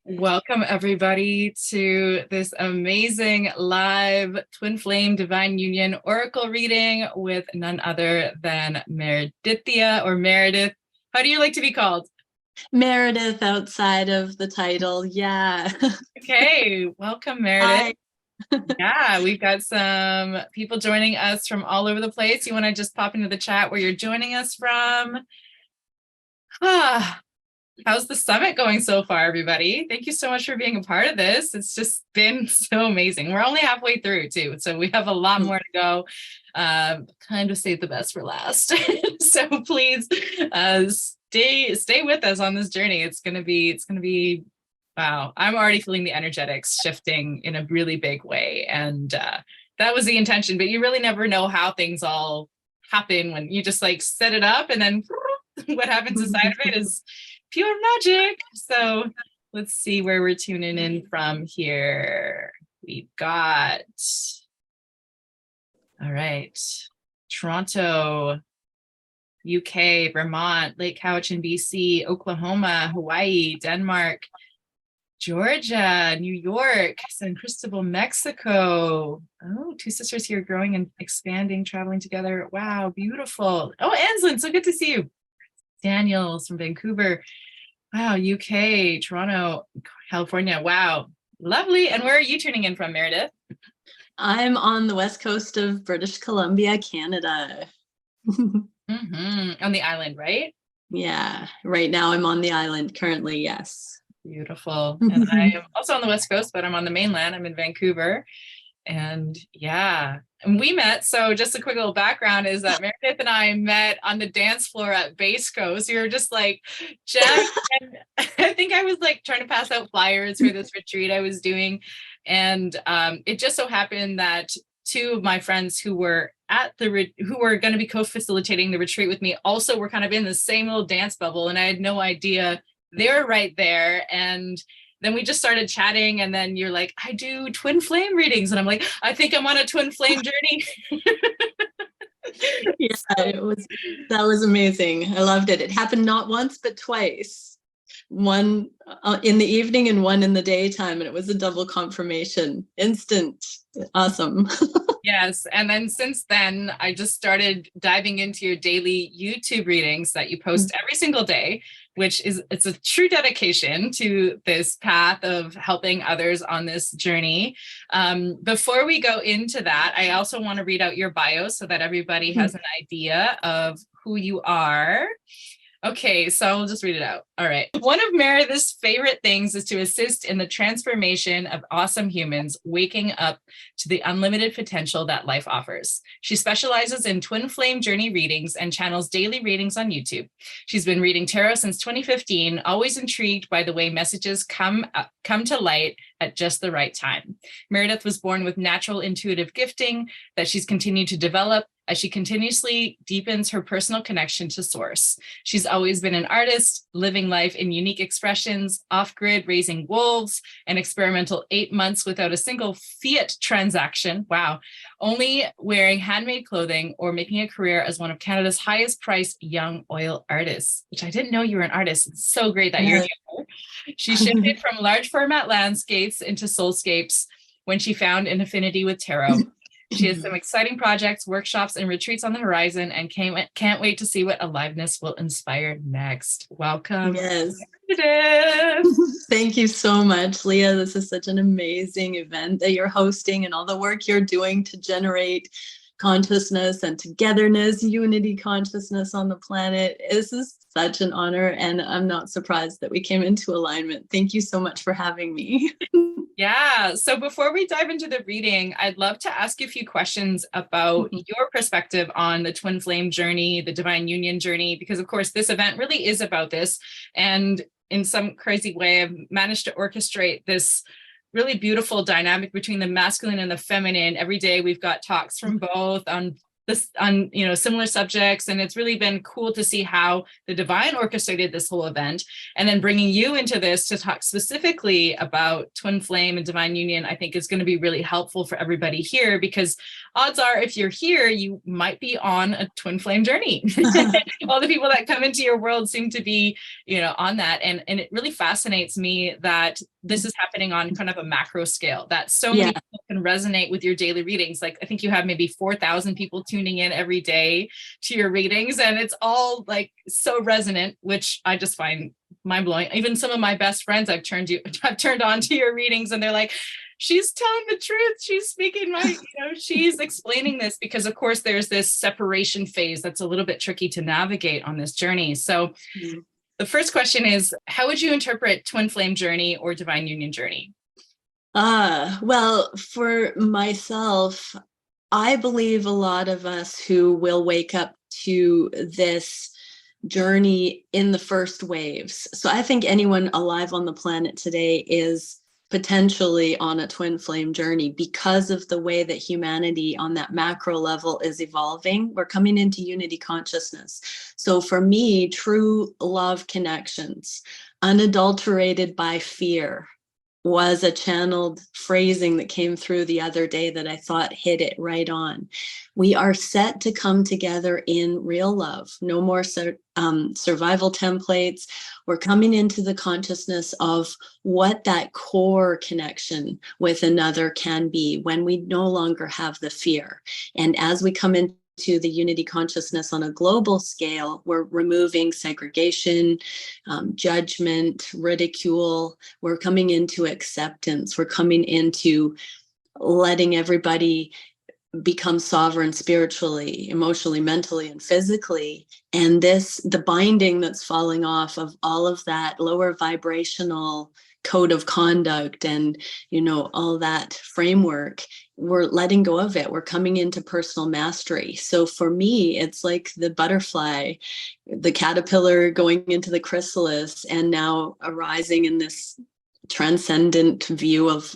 Welcome, everybody, to this amazing live Twin Flame Divine Union Oracle reading with none other than Meredithia or Meredith. How do you like to be called? Meredith outside of the title. Yeah. Okay, welcome, Meredith. Hi. Yeah, we've got some people joining us from all over the place. You want to just pop into the chat where you're joining us from? Ah, how's the summit going so far, everybody? Thank you so much for being a part of this. It's just been so amazing. We're only halfway through, too, so we have a lot more to go. Kind of save the best for last. So please stay with us on this journey. It's gonna be wow. I'm already feeling the energetics shifting in a really big way, and that was the intention. But you really never know how things all happen when you just like set it up, and then what happens inside of it is pure magic. So let's see where we're tuning in from here. We've got, all right, Toronto, UK, Vermont, Lake Cowichan, BC, Oklahoma, Hawaii, Denmark, Georgia, New York, San Cristobal, Mexico. Oh, two sisters here growing and expanding, traveling together. Wow, beautiful. Oh, Anslin, so good to see you. Daniels from Vancouver. Wow, UK, Toronto, California. Wow, lovely. And where are you tuning in from, Meredith? I'm on the west coast of British Columbia, Canada. On the island, right? Yeah, right now I'm on the island currently, yes. Beautiful. And I am also on the west coast, but I'm on the mainland. I'm in Vancouver. And yeah, and we met. So just a quick little background is that Meredith and I met on the dance floor at Base Coast. We were just like jamming. And I think I was like trying to pass out flyers for this retreat I was doing. And it just so happened that two of my friends who were at the who were going to be co-facilitating the retreat with me also were kind of in the same little dance bubble, and I had no idea they were right there. And then we just started chatting, and then you're like, I do twin flame readings, and I'm like, I think I'm on a twin flame journey. Yeah, that was amazing. I loved it. It happened not once but twice. One in the evening and one in the daytime, and it was a double confirmation. Instant. Awesome. Yes. And then since then, I just started diving into your daily YouTube readings that you post every single day, which is, it's a true dedication to this path of helping others on this journey. Before we go into that, I also want to read out your bio so that everybody has an idea of who you are. Okay, so I'll just read it out. All right. One of Meredith's favorite things is to assist in the transformation of awesome humans, waking up to the unlimited potential that life offers. She specializes in twin flame journey readings and channels daily readings on YouTube. She's been reading tarot since 2015, always intrigued by the way messages come to light at just the right time. Meredith was born with natural intuitive gifting that she's continued to develop as she continuously deepens her personal connection to source. She's always been an artist, living life in unique expressions, off-grid, raising wolves, an experimental 8 months without a single fiat transaction, wow, only wearing handmade clothing or making a career as one of Canada's highest priced young oil artists, which I didn't know you were an artist. It's so great that you're here. She shifted from large format landscapes into soulscapes when she found an affinity with tarot. She has some exciting projects, workshops, and retreats on the horizon, and can't wait to see what aliveness will inspire next. Welcome. Yes. Meredith. Thank you so much, Leah. This is such an amazing event that you're hosting, and all the work you're doing to generate consciousness and togetherness, unity consciousness on the planet. This is such an honor, and I'm not surprised that we came into alignment. Thank you so much for having me. Yeah. So before we dive into the reading, I'd love to ask you a few questions about your perspective on the twin flame journey, the divine union journey, because of course this event really is about this. And in some crazy way, I've managed to orchestrate this really beautiful dynamic between the masculine and the feminine. Every day we've got talks from both on this on, you know, similar subjects. And it's really been cool to see how the divine orchestrated this whole event. And then bringing you into this to talk specifically about twin flame and divine union, I think is going to be really helpful for everybody here, because odds are if you're here, you might be on a twin flame journey. All the people that come into your world seem to be, you know, on that. And it really fascinates me that this is happening on kind of a macro scale, that so many people can resonate with your daily readings. Like, I think you have maybe 4,000 people tuning in every day to your readings, and it's all like so resonant, which I just find mind blowing. Even some of my best friends I've turned on to your readings, and they're like, she's telling the truth. She's speaking my, you know, she's explaining this, because of course there's this separation phase that's a little bit tricky to navigate on this journey. So the first question is, how would you interpret twin flame journey or divine union journey? Well, for myself, I believe a lot of us who will wake up to this journey in the first waves. So I think anyone alive on the planet today is potentially on a twin flame journey because of the way that humanity on that macro level is evolving. We're coming into unity consciousness. So for me, true love connections, unadulterated by fear, was a channeled phrasing that came through the other day that I thought hit it right on. We are set to come together in real love. No more survival templates. We're coming into the consciousness of what that core connection with another can be when we no longer have the fear. And as we come into the unity consciousness on a global scale, we're removing segregation, judgment, ridicule. We're coming into acceptance. We're coming into letting everybody become sovereign spiritually, emotionally, mentally, and physically. And the binding that's falling off of all of that lower vibrational code of conduct and, you know, all that framework, we're letting go of it. We're coming into personal mastery. So for me, it's like the butterfly, the caterpillar going into the chrysalis, and now arising in this transcendent view of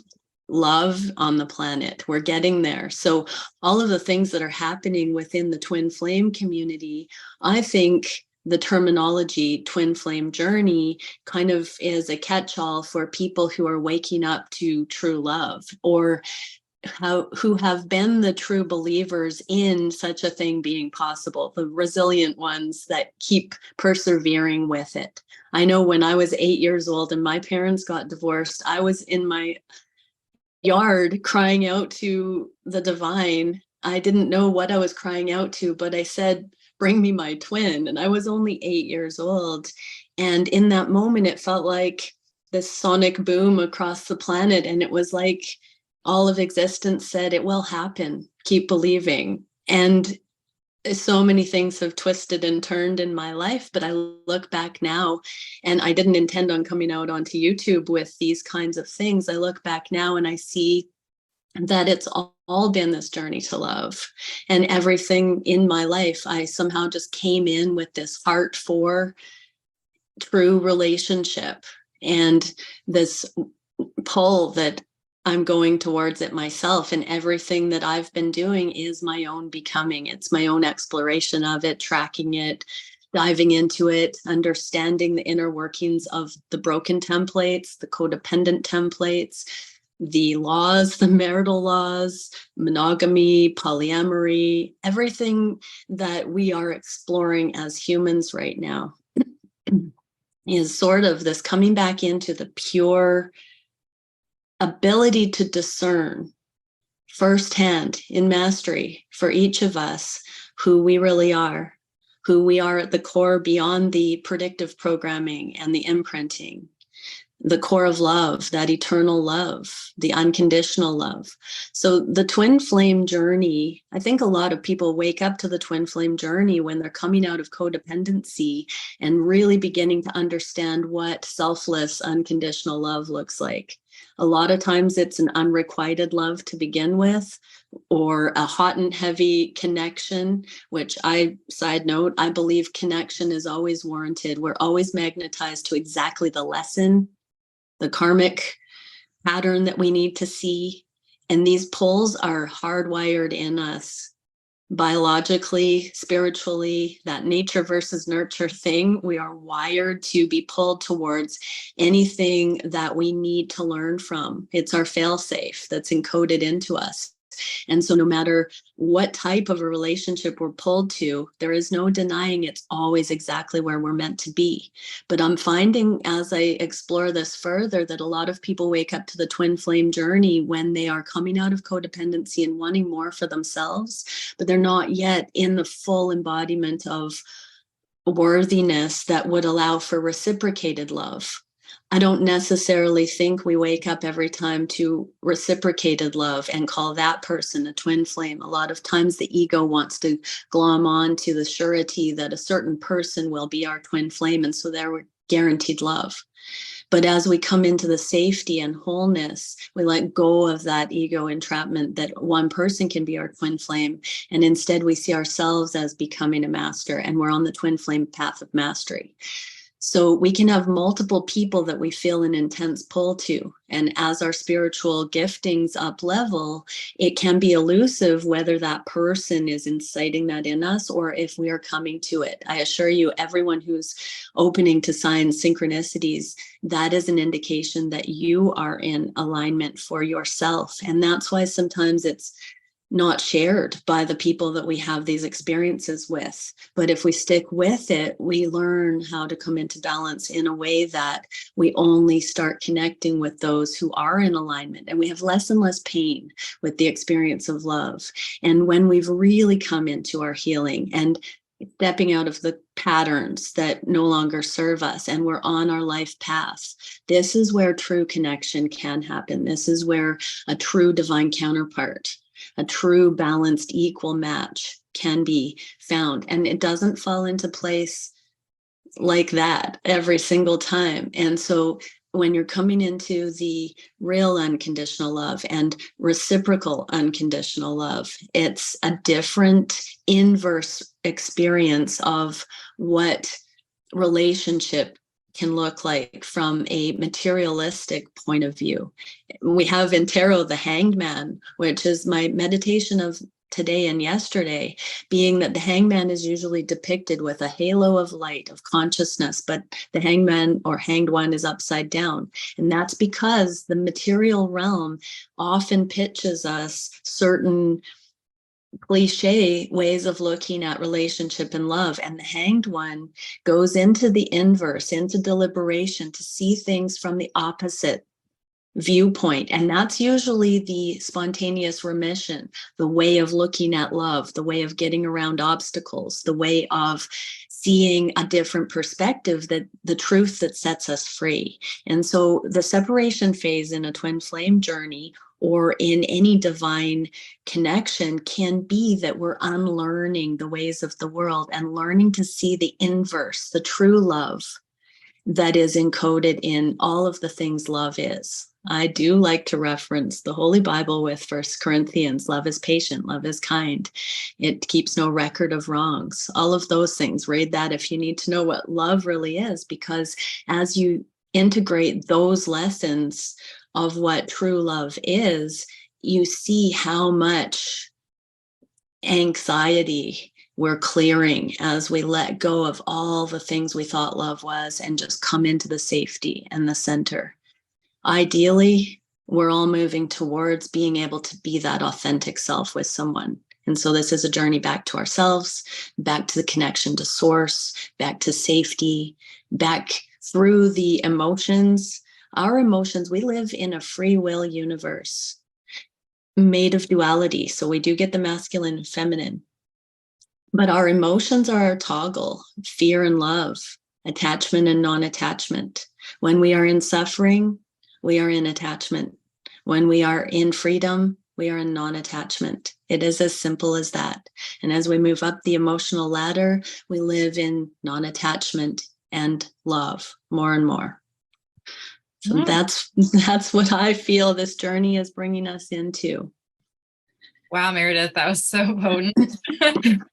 love on the planet. We're getting there. So all of the things that are happening within the twin flame community, I think the terminology twin flame journey kind of is a catch-all for people who are waking up to true love, or who have been the true believers in such a thing being possible, the resilient ones that keep persevering with it. I know when I was 8 years old and my parents got divorced, I was in my yard crying out to the divine. I didn't know what I was crying out to, but I said, bring me my twin. And I was only 8 years old. And in that moment, it felt like this sonic boom across the planet. And it was like all of existence said, it will happen. Keep believing. And so many things have twisted and turned in my life, but I look back now, and I didn't intend on coming out onto YouTube with these kinds of things. I look back now and I see that it's all been this journey to love. And everything in my life, I somehow just came in with this heart for true relationship and this pull that I'm going towards it myself. And everything that I've been doing is my own becoming. It's my own exploration of it, tracking it, diving into it, understanding the inner workings of the broken templates, the codependent templates, the laws, the marital laws, monogamy, polyamory, everything that we are exploring as humans right now is sort of this coming back into the pure ability to discern firsthand in mastery for each of us who we really are, who we are at the core beyond the predictive programming and the imprinting, the core of love, that eternal love, the unconditional love. So the twin flame journey, I think a lot of people wake up to the twin flame journey when they're coming out of codependency and really beginning to understand what selfless, unconditional love looks like. A lot of times it's an unrequited love to begin with, or a hot and heavy connection, which side note, I believe connection is always warranted. We're always magnetized to exactly the lesson, the karmic pattern that we need to see. And these pulls are hardwired in us Biologically, spiritually, that nature versus nurture thing, we are wired to be pulled towards anything that we need to learn from. It's our fail-safe that's encoded into us. And so no matter what type of a relationship we're pulled to, there is no denying it's always exactly where we're meant to be. But I'm finding as I explore this further that a lot of people wake up to the twin flame journey when they are coming out of codependency and wanting more for themselves, but they're not yet in the full embodiment of worthiness that would allow for reciprocated love. I don't necessarily think we wake up every time to reciprocated love and call that person a twin flame. A lot of times the ego wants to glom on to the surety that a certain person will be our twin flame, and so they're guaranteed love. But as we come into the safety and wholeness, we let go of that ego entrapment that one person can be our twin flame. And instead we see ourselves as becoming a master, and we're on the twin flame path of mastery. So we can have multiple people that we feel an intense pull to. And as our spiritual giftings up level, it can be elusive whether that person is inciting that in us or if we are coming to it. I assure you, everyone who's opening to signs, synchronicities, that is an indication that you are in alignment for yourself. And that's why sometimes it's not shared by the people that we have these experiences with. But if we stick with it, we learn how to come into balance in a way that we only start connecting with those who are in alignment. And we have less and less pain with the experience of love. And when we've really come into our healing and stepping out of the patterns that no longer serve us, and we're on our life path, this is where true connection can happen. This is where a true divine counterpart, a true balanced equal match can be found. And it doesn't fall into place like that every single time. And so when you're coming into the real unconditional love and reciprocal unconditional love, it's a different inverse experience of what relationship can look like from a materialistic point of view. We have in tarot the Hanged Man, which is my meditation of today and yesterday, being that the hangman is usually depicted with a halo of light of consciousness, but the hangman or hanged one is upside down. And that's because the material realm often pitches us certain cliche ways of looking at relationship and love, and the hanged one goes into the inverse, into deliberation, to see things from the opposite viewpoint. And that's usually the spontaneous remission, the way of looking at love, the way of getting around obstacles, the way of seeing a different perspective, that the truth that sets us free. And so the separation phase in a twin flame journey or in any divine connection can be that we're unlearning the ways of the world and learning to see the inverse, the true love that is encoded in all of the things love is. I do like to reference the Holy Bible with 1 Corinthians. Love is patient, love is kind. It keeps no record of wrongs. All of those things. Read that if you need to know what love really is, because as you integrate those lessons of what true love is, you see how much anxiety we're clearing as we let go of all the things we thought love was and just come into the safety and the center. Ideally, we're all moving towards being able to be that authentic self with someone. And so this is a journey back to ourselves, back to the connection to source, back to safety, back through the emotions. Our emotions, we live in a free will universe made of duality. So we do get the masculine and feminine. But our emotions are our toggle, fear and love, attachment and non-attachment. When we are in suffering, we are in attachment. When we are in freedom, we are in non-attachment. It is as simple as that. And as we move up the emotional ladder, we live in non-attachment and love more and more. So that's what I feel this journey is bringing us into. Wow, Meredith, that was so potent.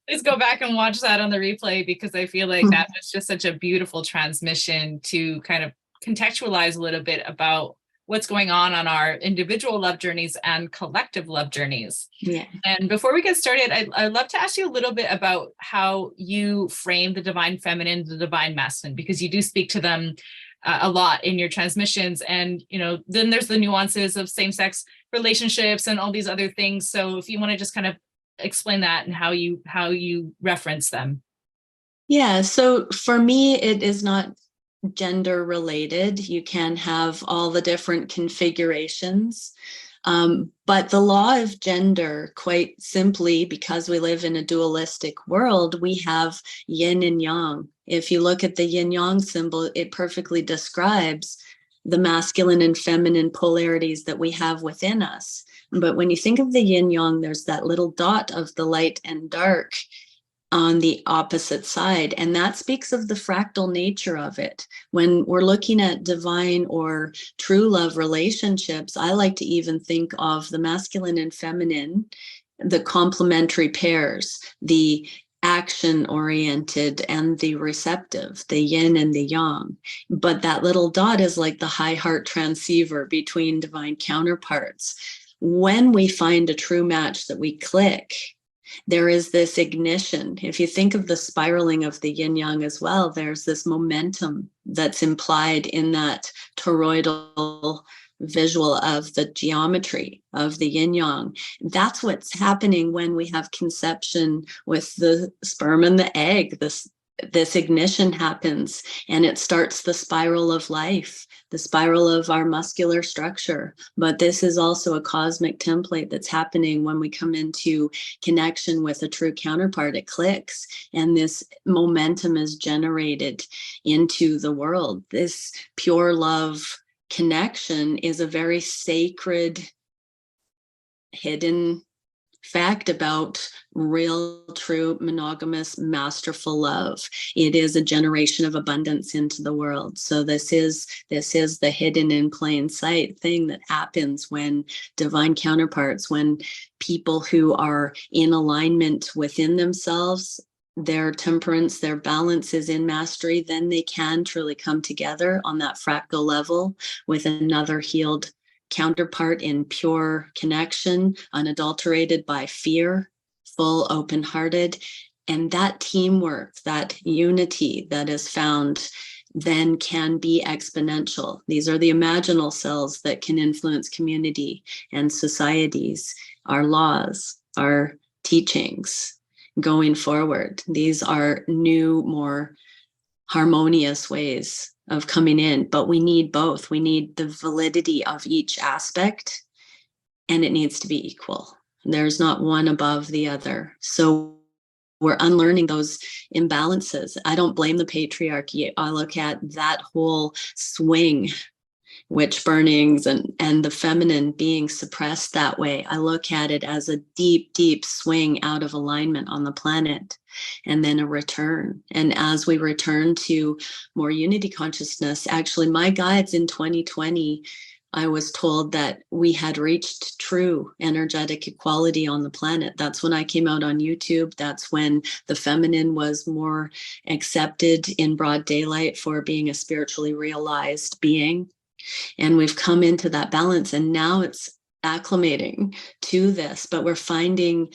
Please go back and watch that on the replay, because I feel like that was just such a beautiful transmission to kind of contextualize a little bit about what's going on our individual love journeys and collective love journeys. Yeah. And before we get started, I'd love to ask you a little bit about how you frame the divine feminine, the divine masculine, because you do speak to them a lot in your transmissions. And, you know, then there's the nuances of same-sex relationships and all these other things. So if you want to just kind of explain that and how you reference them. Yeah. So for me, it is not gender related. You can have all the different configurations. But the law of gender, quite simply, because we live in a dualistic world, we have yin and yang. If you look at the yin yang symbol, it perfectly describes the masculine and feminine polarities that we have within us. But when you think of the yin yang, there's that little dot of the light and dark on the opposite side. And that speaks of the fractal nature of it. When we're looking at divine or true love relationships, I like to even think of the masculine and feminine, the complementary pairs, the action oriented and the receptive, the yin and the yang. But that little dot is like the high heart transceiver between divine counterparts. When we find a true match that we click, there is this ignition. If you think of the spiraling of the yin yang as well, there's this momentum that's implied in that toroidal visual of the geometry of the yin yang. That's what's happening when we have conception with the sperm and the egg. This ignition happens and it starts the spiral of life, the spiral of our muscular structure. But this is also a cosmic template that's happening when we come into connection with a true counterpart. It clicks and this momentum is generated into the world. This pure love connection is a very sacred, hidden fact about real, true, monogamous, masterful love. It is a generation of abundance into the world. So this is the hidden in plain sight thing that happens when divine counterparts, when people who are in alignment within themselves, their temperance, their balance is in mastery, then they can truly come together on that fractal level with another healed counterpart in pure connection, unadulterated by fear, full open-hearted. And that teamwork, that unity that is found then can be exponential. These are the imaginal cells that can influence community and societies, our laws, our teachings going forward. These are new, more harmonious ways of coming in, but we need both. We need the validity of each aspect, and it needs to be equal. There's not one above the other. So we're unlearning those imbalances. I don't blame the patriarchy. I look at that whole swing, witch burnings and the feminine being suppressed that way. I look at it as a deep, deep swing out of alignment on the planet, and then a return. And as we return to more unity consciousness, actually my guides in 2020, I was told that we had reached true energetic equality on the planet. That's when I came out on YouTube. That's when the feminine was more accepted in broad daylight for being a spiritually realized being. And we've come into that balance, and now it's acclimating to this, but we're finding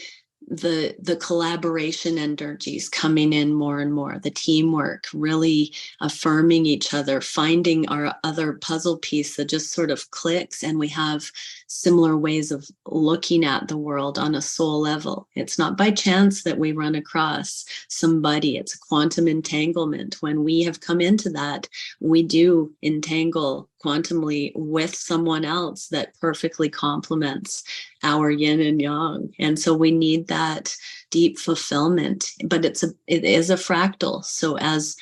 the collaboration energies coming in more and more, the teamwork, really affirming each other, finding our other puzzle piece that just sort of clicks, and we have similar ways of looking at the world on a soul level. It's not by chance that we run across somebody. It's a quantum entanglement. When we have come into that, we do entangle quantumly with someone else that perfectly complements our yin and yang. And so we need that deep fulfillment, but it is a fractal. So as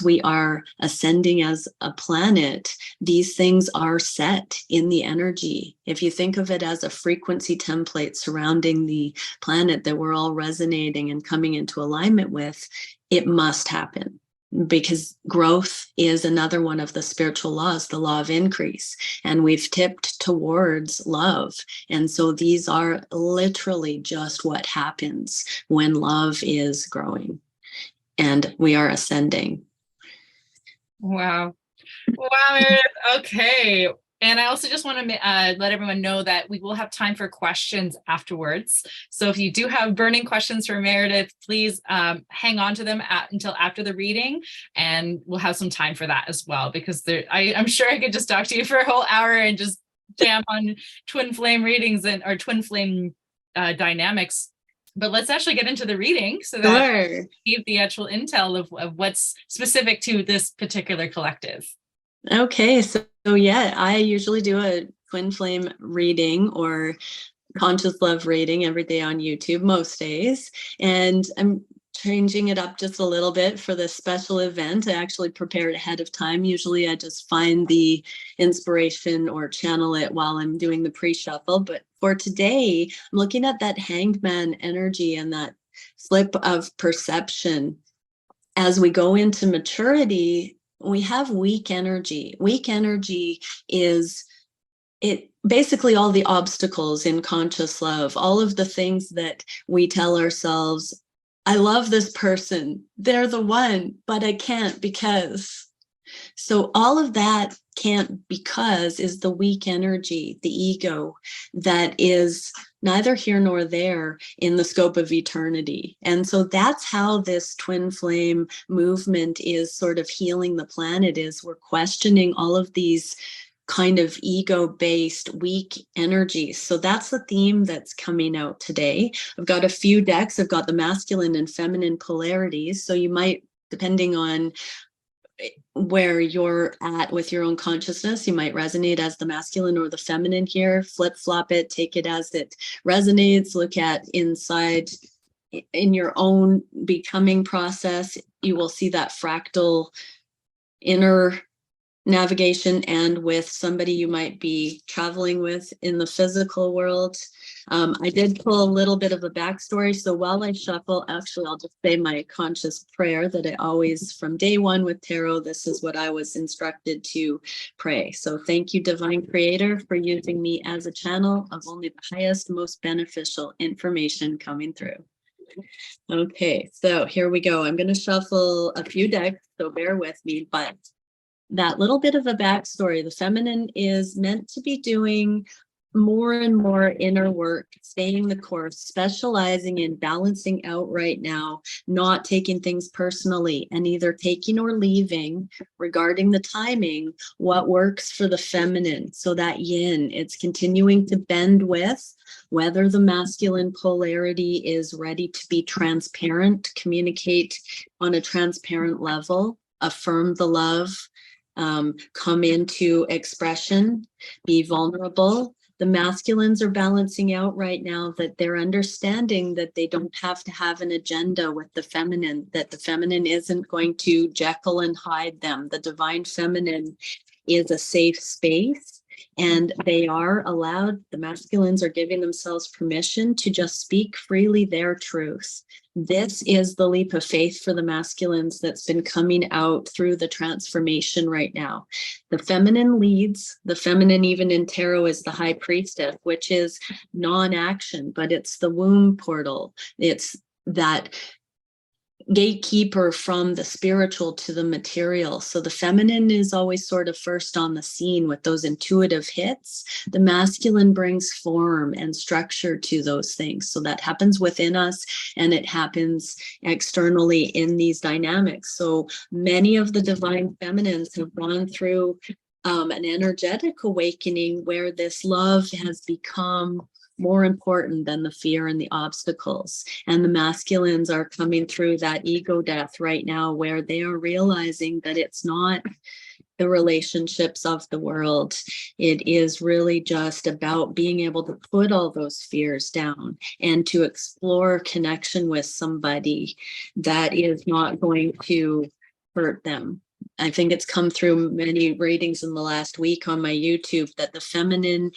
we are ascending as a planet, these things are set in the energy. If you think of it as a frequency template surrounding the planet that we're all resonating and coming into alignment with, it must happen. Because growth is another one of the spiritual laws, the law of increase, and we've tipped towards love. And so these are literally just what happens when love is growing and we are ascending. Wow. Wow, Meredith. Okay. And I also just want to let everyone know that we will have time for questions afterwards. So if you do have burning questions for Meredith, please hang on to them until after the reading, and we'll have some time for that as well, because I'm sure I could just talk to you for a whole hour and just jam on twin flame readings or twin flame dynamics. But let's actually get into the reading so that we give the actual intel of what's specific to this particular collective. Okay, so yeah, I usually do a twin flame reading or conscious love reading every day on YouTube, most days. And I'm changing it up just a little bit for this special event. I actually prepared ahead of time. Usually I just find the inspiration or channel it while I'm doing the pre-shuffle. But for today, I'm looking at that Hanged Man energy and that flip of perception. As we go into maturity, we have weak energy. Weak energy is basically all the obstacles in conscious love, all of the things that we tell ourselves, I love this person, they're the one, but I can't because. So all of that can't because is the weak energy, the ego that is neither here nor there in the scope of eternity. And so that's how this twin flame movement is sort of healing the planet, is we're questioning all of these kind of ego-based weak energies. So that's the theme that's coming out today. I've got a few decks. I've got the masculine and feminine polarities. So you might, depending on where you're at with your own consciousness, you might resonate as the masculine or the feminine here. Flip-flop it, take it as it resonates. Look at inside in your own becoming process. You will see that fractal inner navigation, and with somebody you might be traveling with in the physical world. I did pull a little bit of a backstory. So while I shuffle, actually, I'll just say my conscious prayer that I always, from day one with tarot, this is what I was instructed to pray. So thank you, Divine Creator, for using me as a channel of only the highest, most beneficial information coming through. Okay, so here we go. I'm going to shuffle a few decks, so bear with me, but that little bit of a backstory, the feminine is meant to be doing more and more inner work, staying the course, specializing in balancing out right now, not taking things personally, and either taking or leaving regarding the timing, what works for the feminine. So that yin, it's continuing to bend with whether the masculine polarity is ready to be transparent, communicate on a transparent level, affirm the love, come into expression, be vulnerable. The masculines are balancing out right now that they're understanding that they don't have to have an agenda with the feminine, that the feminine isn't going to Jekyll and Hyde them. The divine feminine is a safe space, and they are allowed, the masculines are giving themselves permission to just speak freely their truth. This is the leap of faith for the masculines that's been coming out through the transformation right now. The feminine leads, the feminine even in tarot is the high priestess, which is non-action, but it's the womb portal. It's that gatekeeper from the spiritual to the material. So the feminine is always sort of first on the scene with those intuitive hits. The masculine brings form and structure to those things. So that happens within us and it happens externally in these dynamics. So many of the divine feminines have gone through an energetic awakening where this love has become more important than the fear and the obstacles. And the masculines are coming through that ego death right now, where they are realizing that it's not the relationships of the world. It is really just about being able to put all those fears down and to explore connection with somebody that is not going to hurt them. I think it's come through many readings in the last week on my YouTube that the feminine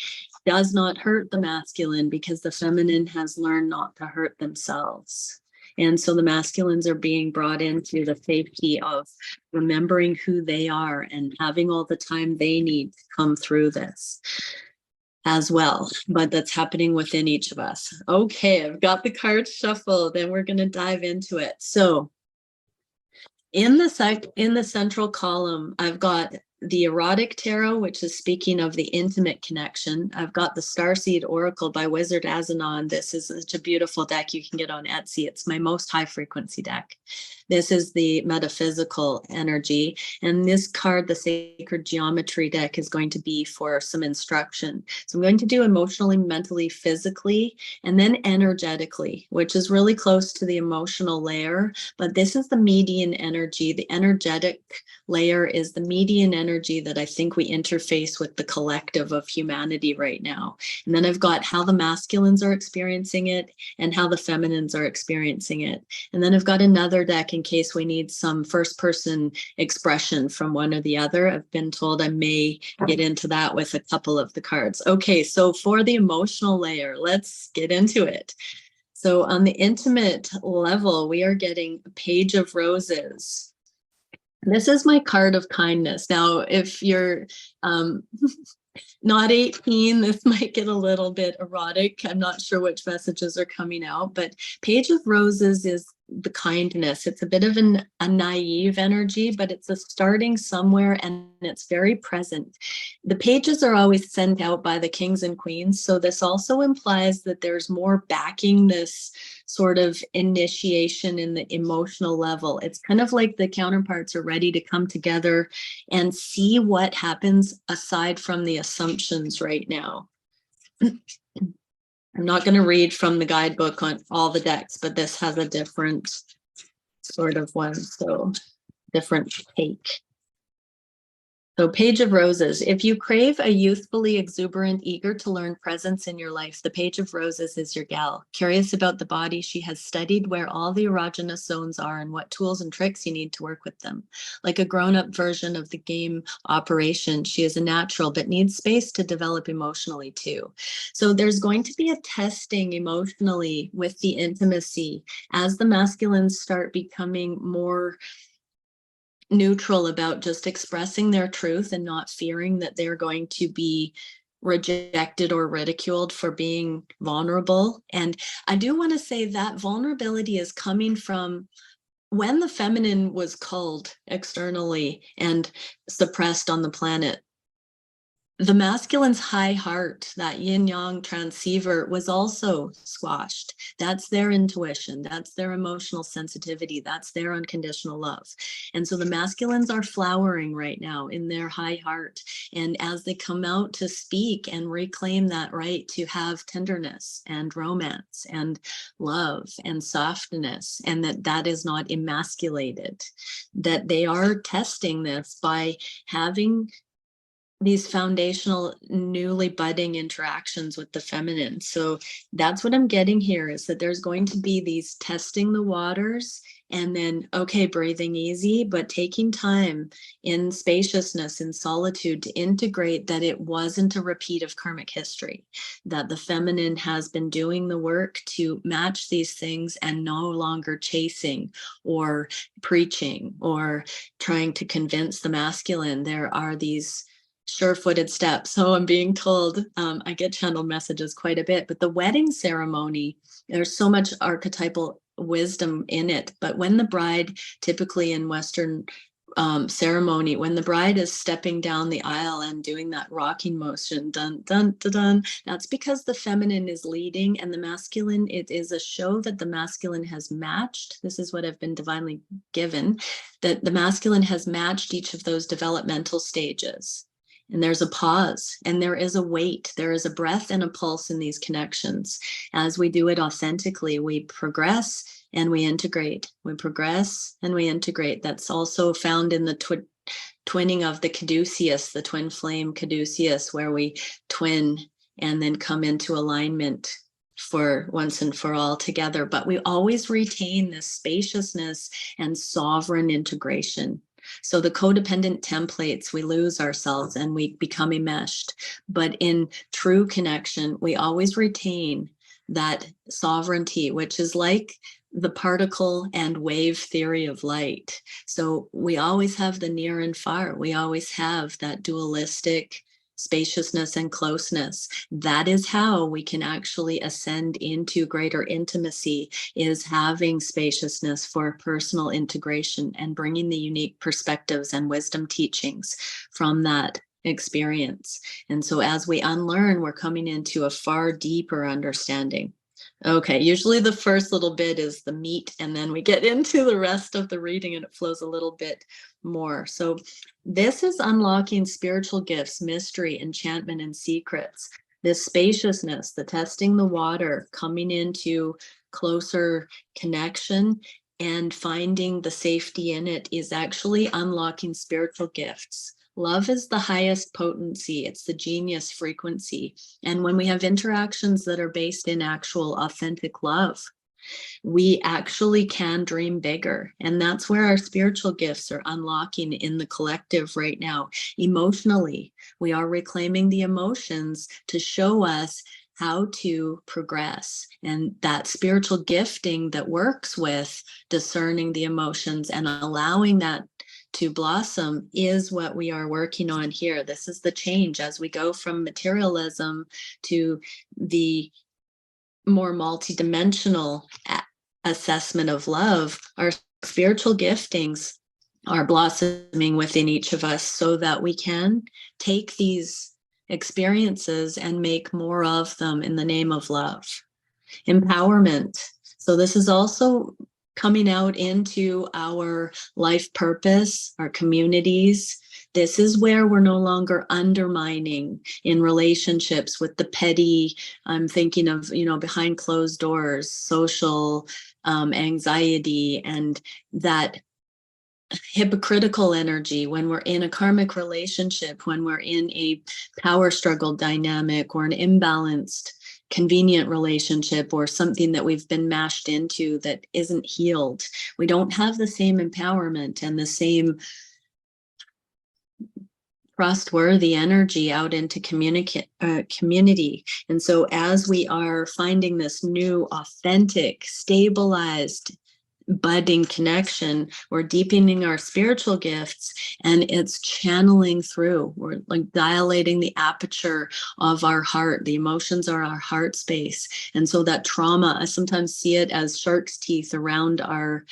does not hurt the masculine because the feminine has learned not to hurt themselves. And so the masculines are being brought into the safety of remembering who they are and having all the time they need to come through this as well. But that's happening within each of us. Okay, I've got the cards shuffled, then we're going to dive into it. So in the central column, I've got the Erotic Tarot, which is speaking of the intimate connection. I've got the Starseed Oracle by Wizard Azanon. This is such a beautiful deck you can get on Etsy. It's my most high frequency deck. This is the metaphysical energy. And this card, the Sacred Geometry deck, is going to be for some instruction. So I'm going to do emotionally, mentally, physically, and then energetically, which is really close to the emotional layer. But this is the median energy. The energetic layer is the median energy that I think we interface with the collective of humanity right now. And then I've got how the masculines are experiencing it and how the feminines are experiencing it. And then I've got another deck in case we need some first person expression from one or the other. I've been told I may get into that with a couple of the cards. Okay, so for the emotional layer, let's get into it. So on the intimate level, we are getting a Page of Roses. This is my card of kindness. Now, if you're not 18, this might get a little bit erotic. I'm not sure which messages are coming out, but Page of Roses is the kindness. It's a bit of a naive energy, but it's a starting somewhere and it's very present. The pages are always sent out by the kings and queens. So this also implies that there's more backing this sort of initiation in the emotional level. It's kind of like the counterparts are ready to come together and see what happens aside from the assumptions right now. I'm not going to read from the guidebook on all the decks, but this has a different sort of one, so different take. So Page of Roses. If you crave a youthfully exuberant, eager to learn presence in your life, the Page of Roses is your gal. Curious about the body, she has studied where all the erogenous zones are and what tools and tricks you need to work with them. Like a grown-up version of the game Operation, she is a natural but needs space to develop emotionally too. So there's going to be a testing emotionally with the intimacy as the masculines start becoming more neutral about just expressing their truth and not fearing that they're going to be rejected or ridiculed for being vulnerable. And I do want to say that vulnerability is coming from when the feminine was culled externally and suppressed on the planet. The masculine's high heart, that yin-yang transceiver, was also squashed. That's their intuition. That's their emotional sensitivity. That's their unconditional love. And so the masculines are flowering right now in their high heart. And as they come out to speak and reclaim that right to have tenderness and romance and love and softness, and that is not emasculated, that they are testing this by having these foundational newly budding interactions with the feminine. So that's what I'm getting here, is that there's going to be these testing the waters and then, okay, breathing easy, but taking time in spaciousness, in solitude, to integrate that it wasn't a repeat of karmic history, that the feminine has been doing the work to match these things and no longer chasing or preaching or trying to convince the masculine. There are these sure-footed steps. So I'm being told, I get channeled messages quite a bit, but the wedding ceremony, there's so much archetypal wisdom in it. But when the bride, typically in Western ceremony, when the bride is stepping down the aisle and doing that rocking motion, dun, dun, dun, dun, that's because the feminine is leading and the masculine, it is a show that the masculine has matched. This is what I've been divinely given, that the masculine has matched each of those developmental stages. And there's a pause and there is a wait. There is a breath and a pulse in these connections. As we do it authentically, we progress and we integrate. We progress and we integrate. That's also found in the twinning of the caduceus, the twin flame caduceus, where we twin and then come into alignment for once and for all together. But we always retain this spaciousness and sovereign integration. So the codependent templates, we lose ourselves and we become enmeshed. But in true connection, we always retain that sovereignty, which is like the particle and wave theory of light. So we always have the near and far. We always have that dualistic spaciousness and closeness. That is how we can actually ascend into greater intimacy, is having spaciousness for personal integration and bringing the unique perspectives and wisdom teachings from that experience. And so as we unlearn, we're coming into a far deeper understanding. Okay, usually the first little bit is the meat, and then we get into the rest of the reading and it flows a little bit more. So this is unlocking spiritual gifts, mystery, enchantment, and secrets. This spaciousness, the testing the water, coming into closer connection and finding the safety in it, is actually unlocking spiritual gifts. Love is the highest potency. It's the genius frequency. And when we have interactions that are based in actual authentic love, we actually can dream bigger. And that's where our spiritual gifts are unlocking in the collective right now. Emotionally, we are reclaiming the emotions to show us how to progress. And that spiritual gifting that works with discerning the emotions and allowing that to blossom is what we are working on here. This is the change as we go from materialism to the more multidimensional assessment of love. Our spiritual giftings are blossoming within each of us so that we can take these experiences and make more of them in the name of love. Empowerment. So this is also coming out into our life purpose, our communities. This is where we're no longer undermining in relationships with the petty, I'm thinking of, behind closed doors, social anxiety, and that hypocritical energy when we're in a karmic relationship, when we're in a power struggle dynamic or an imbalanced convenient relationship or something that we've been mashed into that isn't healed. We don't have the same empowerment and the same trustworthy energy out into community. And so as we are finding this new, authentic, stabilized, budding connection, we're deepening our spiritual gifts, and it's channeling through. We're like dilating the aperture of our heart. The emotions are our heart space. And so that trauma, I sometimes see it as shark's teeth around our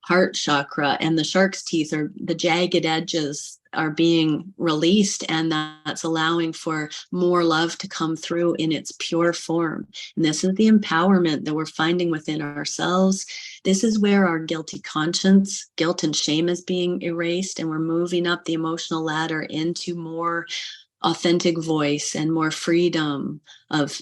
heart chakra, and the shark's teeth are the jagged edges are being released, and that's allowing for more love to come through in its pure form. And this is the empowerment that we're finding within ourselves. This is where our guilty conscience, guilt and shame is being erased, and we're moving up the emotional ladder into more authentic voice and more freedom of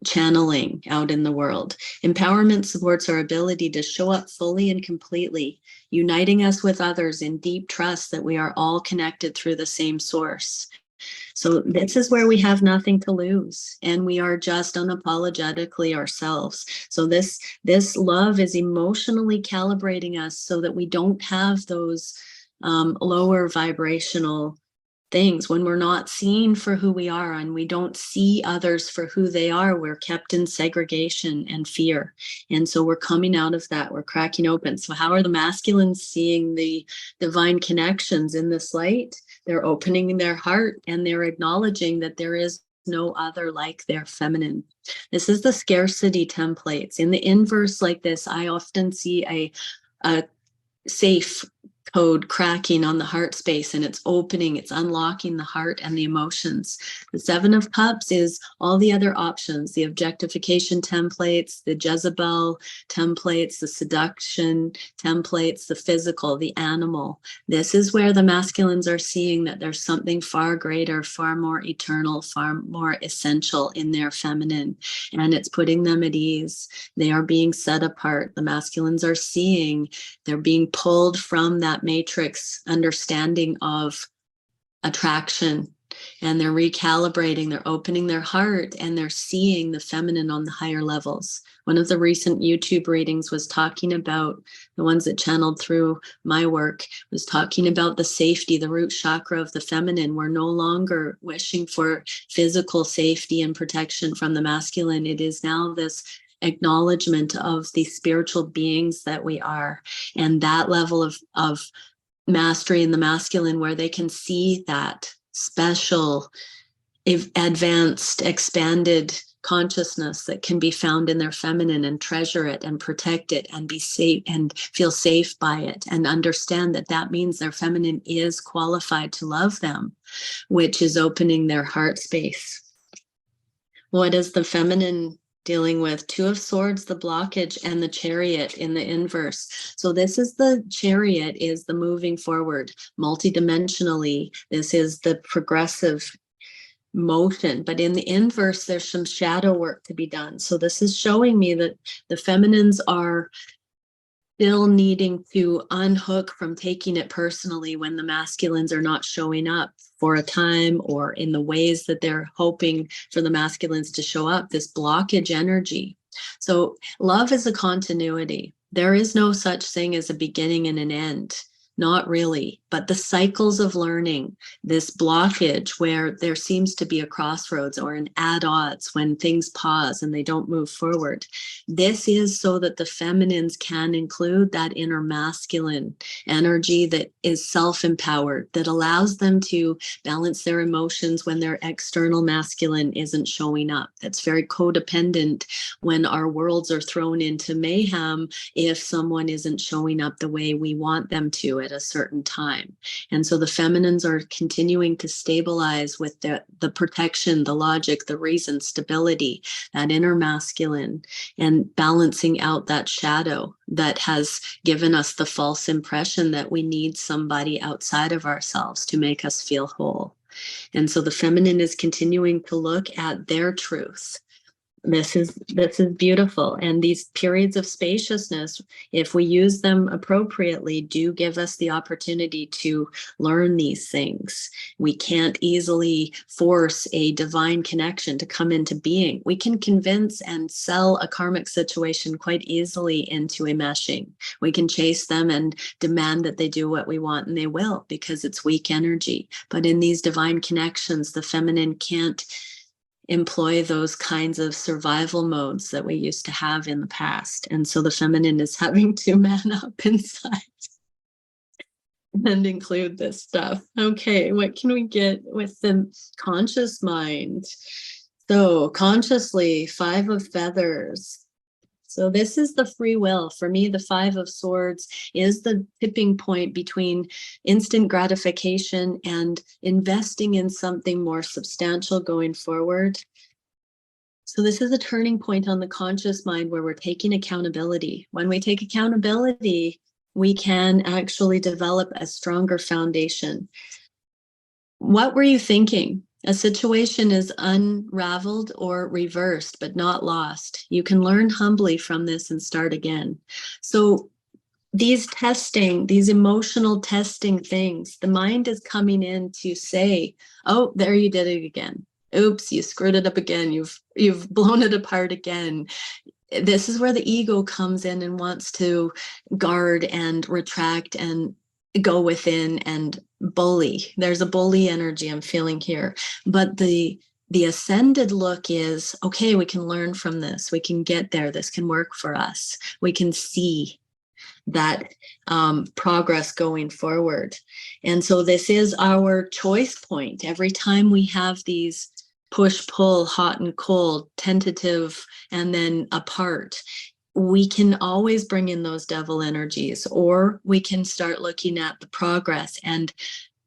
channeling out in the world. Empowerment supports our ability to show up fully and completely, uniting us with others in deep trust that we are all connected through the same source. So this is where we have nothing to lose, and we are just unapologetically ourselves. So this love is emotionally calibrating us so that we don't have those lower vibrational things. When we're not seen for who we are and we don't see others for who they are, we're kept in segregation and fear. And so we're coming out of that, we're cracking open. So how are the masculines seeing the divine connections in this light? They're opening their heart and they're acknowledging that there is no other like their feminine. This is the scarcity templates. In the inverse like this, I often see a safe code cracking on the heart space, and it's opening, it's unlocking the heart and the emotions. The Seven of Cups is all the other options, the objectification templates, the Jezebel templates, the seduction templates, the physical, the animal. This is where the masculines are seeing that there's something far greater, far more eternal, far more essential in their feminine, and it's putting them at ease. They are being set apart. The masculines are seeing they're being pulled from that matrix understanding of attraction, and they're recalibrating, they're opening their heart, and they're seeing the feminine on the higher levels. One of the recent YouTube readings was talking about, the ones that channeled through my work, was talking about the safety, the root chakra of the feminine. We're no longer wishing for physical safety and protection from the masculine. It is now this acknowledgement of the spiritual beings that we are, and that level of mastery in the masculine where they can see that special, advanced, expanded consciousness that can be found in their feminine, and treasure it and protect it and be safe and feel safe by it, and understand that that means their feminine is qualified to love them, which is opening their heart space. What is the feminine dealing with? Two of Swords, the blockage, and the Chariot in the inverse. So this is the Chariot, is the moving forward multidimensionally. This is the progressive motion, but in the inverse there's some shadow work to be done. So this is showing me that the feminines are still needing to unhook from taking it personally when the masculines are not showing up for a time, or in the ways that they're hoping for the masculines to show up, this blockage energy. So love is a continuity. There is no such thing as a beginning and an end. Not really, but the cycles of learning, this blockage where there seems to be a crossroads or an at odds, when things pause and they don't move forward. This is so that the feminines can include that inner masculine energy that is self-empowered, that allows them to balance their emotions when their external masculine isn't showing up. That's very codependent when our worlds are thrown into mayhem if someone isn't showing up the way we want them to at a certain time. And so the feminines are continuing to stabilize with the protection, the logic, the reason, stability, that inner masculine, and balancing out that shadow that has given us the false impression that we need somebody outside of ourselves to make us feel whole. And so the feminine is continuing to look at their truth. This is beautiful. And these periods of spaciousness, if we use them appropriately, do give us the opportunity to learn these things. We can't easily force a divine connection to come into being. We can convince and sell a karmic situation quite easily into a meshing. We can chase them and demand that they do what we want, and they will, because it's weak energy. But in these divine connections, the feminine can't employ those kinds of survival modes that we used to have in the past. And so the feminine is having to man up inside and include this stuff. Okay, what can we get with the conscious mind? So consciously, 5 of Feathers. So this is the free will. For me, the 5 of Swords is the tipping point between instant gratification and investing in something more substantial going forward. So this is a turning point on the conscious mind where we're taking accountability. When we take accountability, we can actually develop a stronger foundation. What were you thinking? A situation is unraveled or reversed, but not lost. You can learn humbly from this and start again. So these emotional testing things, the mind is coming in to say, oh, there you did it again. Oops, you screwed it up again. You've blown it apart again. This is where the ego comes in and wants to guard and retract and go within and bully. There's a bully energy I'm feeling here. But the ascended look is, okay, we can learn from this. We can get there. This can work for us. We can see that progress going forward. And so this is our choice point. Every time we have these push, pull, hot and cold, tentative, and then apart, we can always bring in those devil energies, or we can start looking at the progress and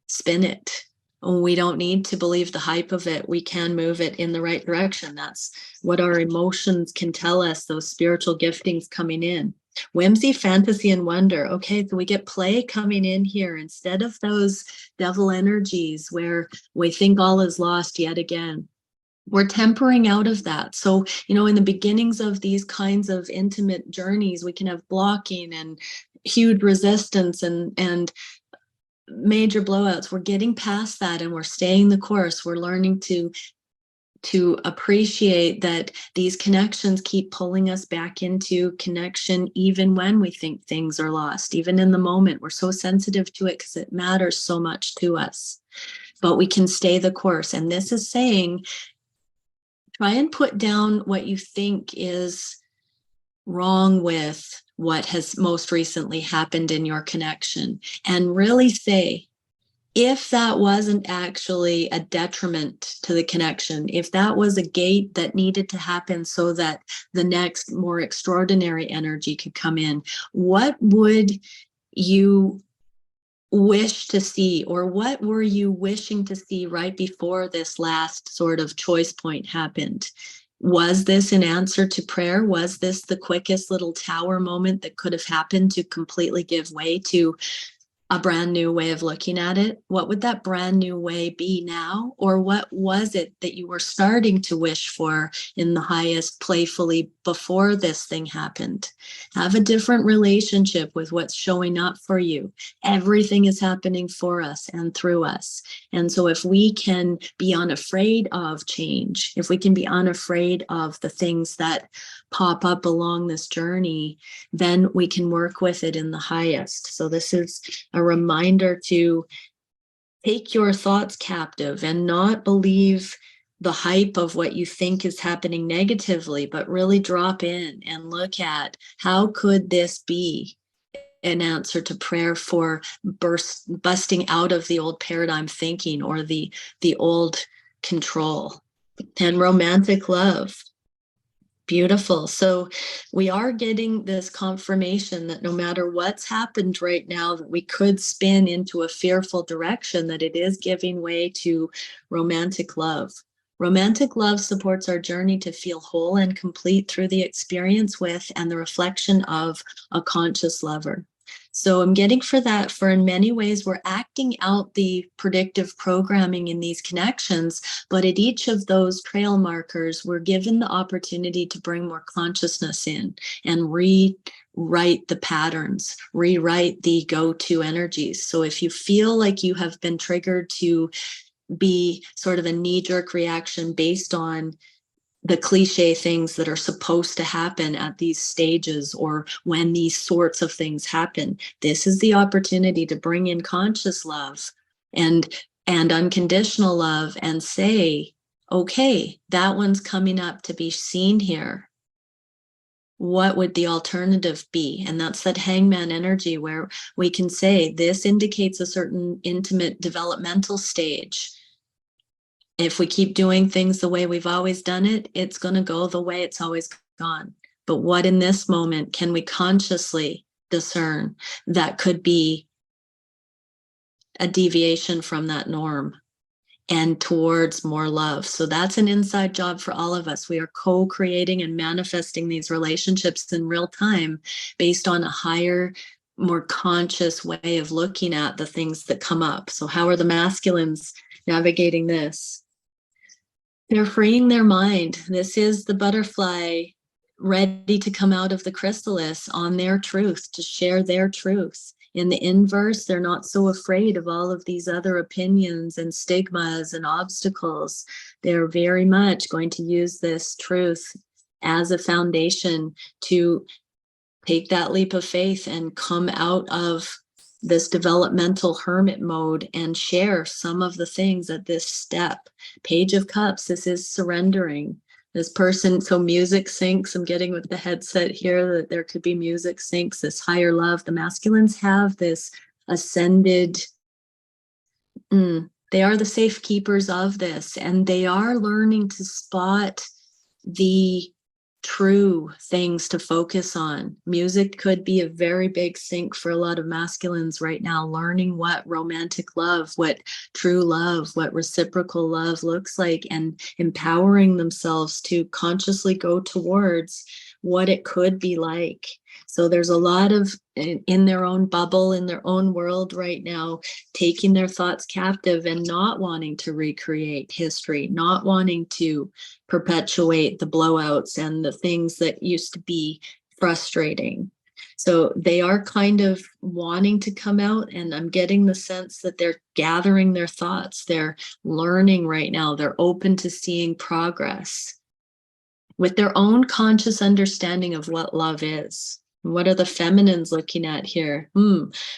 spin it. We don't need to believe the hype of it. We can move it in the right direction. That's what our emotions can tell us, those spiritual giftings coming in. Whimsy, fantasy, and wonder. Okay, so we get play coming in here instead of those devil energies where we think all is lost yet again. We're tempering out of that. So, in the beginnings of these kinds of intimate journeys, we can have blocking and huge resistance and major blowouts. We're getting past that and we're staying the course. We're learning to appreciate that these connections keep pulling us back into connection, even when we think things are lost, even in the moment. We're so sensitive to it because it matters so much to us. But we can stay the course. And this is saying, try and put down what you think is wrong with what has most recently happened in your connection, and really say, if that wasn't actually a detriment to the connection, if that was a gate that needed to happen so that the next more extraordinary energy could come in, what would you wish to see, or what were you wishing to see right before this last sort of choice point happened? Was this an answer to prayer? Was this the quickest little tower moment that could have happened to completely give way to a brand new way of looking at it? What would that brand new way be now? Or what was it that you were starting to wish for in the highest playfully before this thing happened? Have a different relationship with what's showing up for you. Everything is happening for us and through us. And so if we can be unafraid of change, if we can be unafraid of the things that pop up along this journey, then we can work with it in the highest. So this is a reminder to take your thoughts captive and not believe the hype of what you think is happening negatively, but really drop in and look at how could this be an answer to prayer for busting out of the old paradigm thinking or the old control. And romantic love. Beautiful. So we are getting this confirmation that no matter what's happened right now, that we could spin into a fearful direction, that it is giving way to romantic love. Romantic love supports our journey to feel whole and complete through the experience with and the reflection of a conscious lover. So I'm getting for that, for in many ways, we're acting out the predictive programming in these connections, but at each of those trail markers, we're given the opportunity to bring more consciousness in and rewrite the patterns, rewrite the go-to energies. So if you feel like you have been triggered to be sort of a knee-jerk reaction based on the cliche things that are supposed to happen at these stages or when these sorts of things happen, this is the opportunity to bring in conscious love and unconditional love and say, okay, that one's coming up to be seen here. What would the alternative be? And that's that hangman energy where we can say this indicates a certain intimate developmental stage. If we keep doing things the way we've always done it, it's going to go the way it's always gone. But what in this moment can we consciously discern that could be a deviation from that norm and towards more love? So that's an inside job for all of us. We are co-creating and manifesting these relationships in real time based on a higher, more conscious way of looking at the things that come up. So how are the masculines navigating this? They're freeing their mind. This is the butterfly ready to come out of the chrysalis on their truth, to share their truth. In the inverse, they're not so afraid of all of these other opinions and stigmas and obstacles. They're very much going to use this truth as a foundation to take that leap of faith and come out of this developmental hermit mode and share some of the things at this step. Page of Cups, this is surrendering. This person, so music syncs, I'm getting with the headset here that there could be music syncs, this higher love. The masculines have this ascended, they are the safekeepers of this, and they are learning to spot the true things to focus on. Music could be a very big sync for a lot of masculines right now, learning what romantic love, what true love, what reciprocal love looks like, and empowering themselves to consciously go towards what it could be like. So there's a lot of, in their own bubble, in their own world right now, taking their thoughts captive and not wanting to recreate history, not wanting to perpetuate the blowouts and the things that used to be frustrating. So they are kind of wanting to come out, and I'm getting the sense that they're gathering their thoughts. They're learning right now. They're open to seeing progress with their own conscious understanding of what love is. What are the feminines looking at here?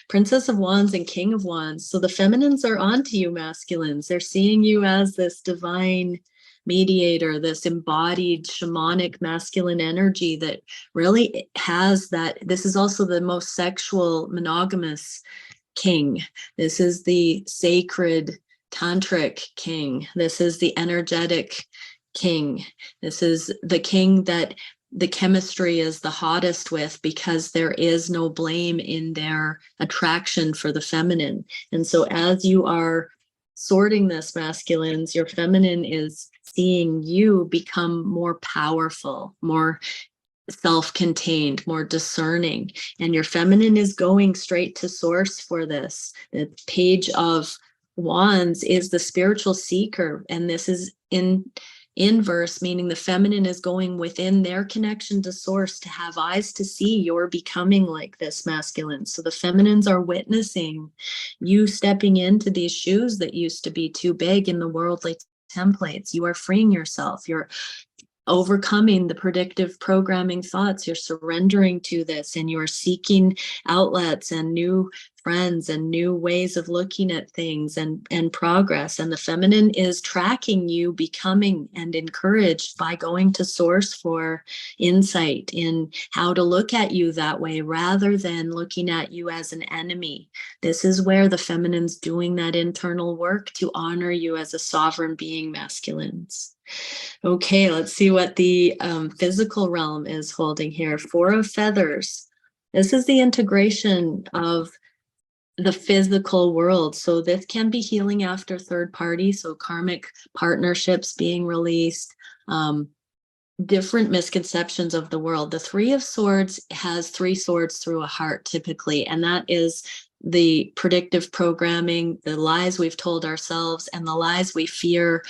Princess of Wands and King of Wands. So the feminines are onto you, masculines. They're seeing you as this divine mediator, this embodied shamanic masculine energy that really has that. This is also the most sexual, monogamous king. This is the sacred tantric king. This is the energetic king. This is the king that the chemistry is the hottest with, because there is no blame in their attraction for the feminine. And so as you are sorting this, masculines, your feminine is seeing you become more powerful, more self-contained, more discerning, and your feminine is going straight to source for this. The Page of Wands is the spiritual seeker, and this is in inverse, meaning the feminine is going within their connection to source to have eyes to see you're becoming like this, masculine. So the feminines are witnessing you stepping into these shoes that used to be too big in the worldly templates. You are freeing yourself. You're overcoming the predictive programming thoughts. You're surrendering to this, and you're seeking outlets and new friends and new ways of looking at things and progress. And the feminine is tracking you becoming and encouraged by going to source for insight in how to look at you that way, rather than looking at you as an enemy. This is where the feminine's doing that internal work to honor you as a sovereign being, masculines. Okay, let's see what the physical realm is holding here. Four of Feathers. This is the integration of the physical world. So this can be healing after third party, so karmic partnerships being released, different misconceptions of the world. The Three of Swords has three swords through a heart typically, and that is the predictive programming, the lies we've told ourselves, and the lies we fear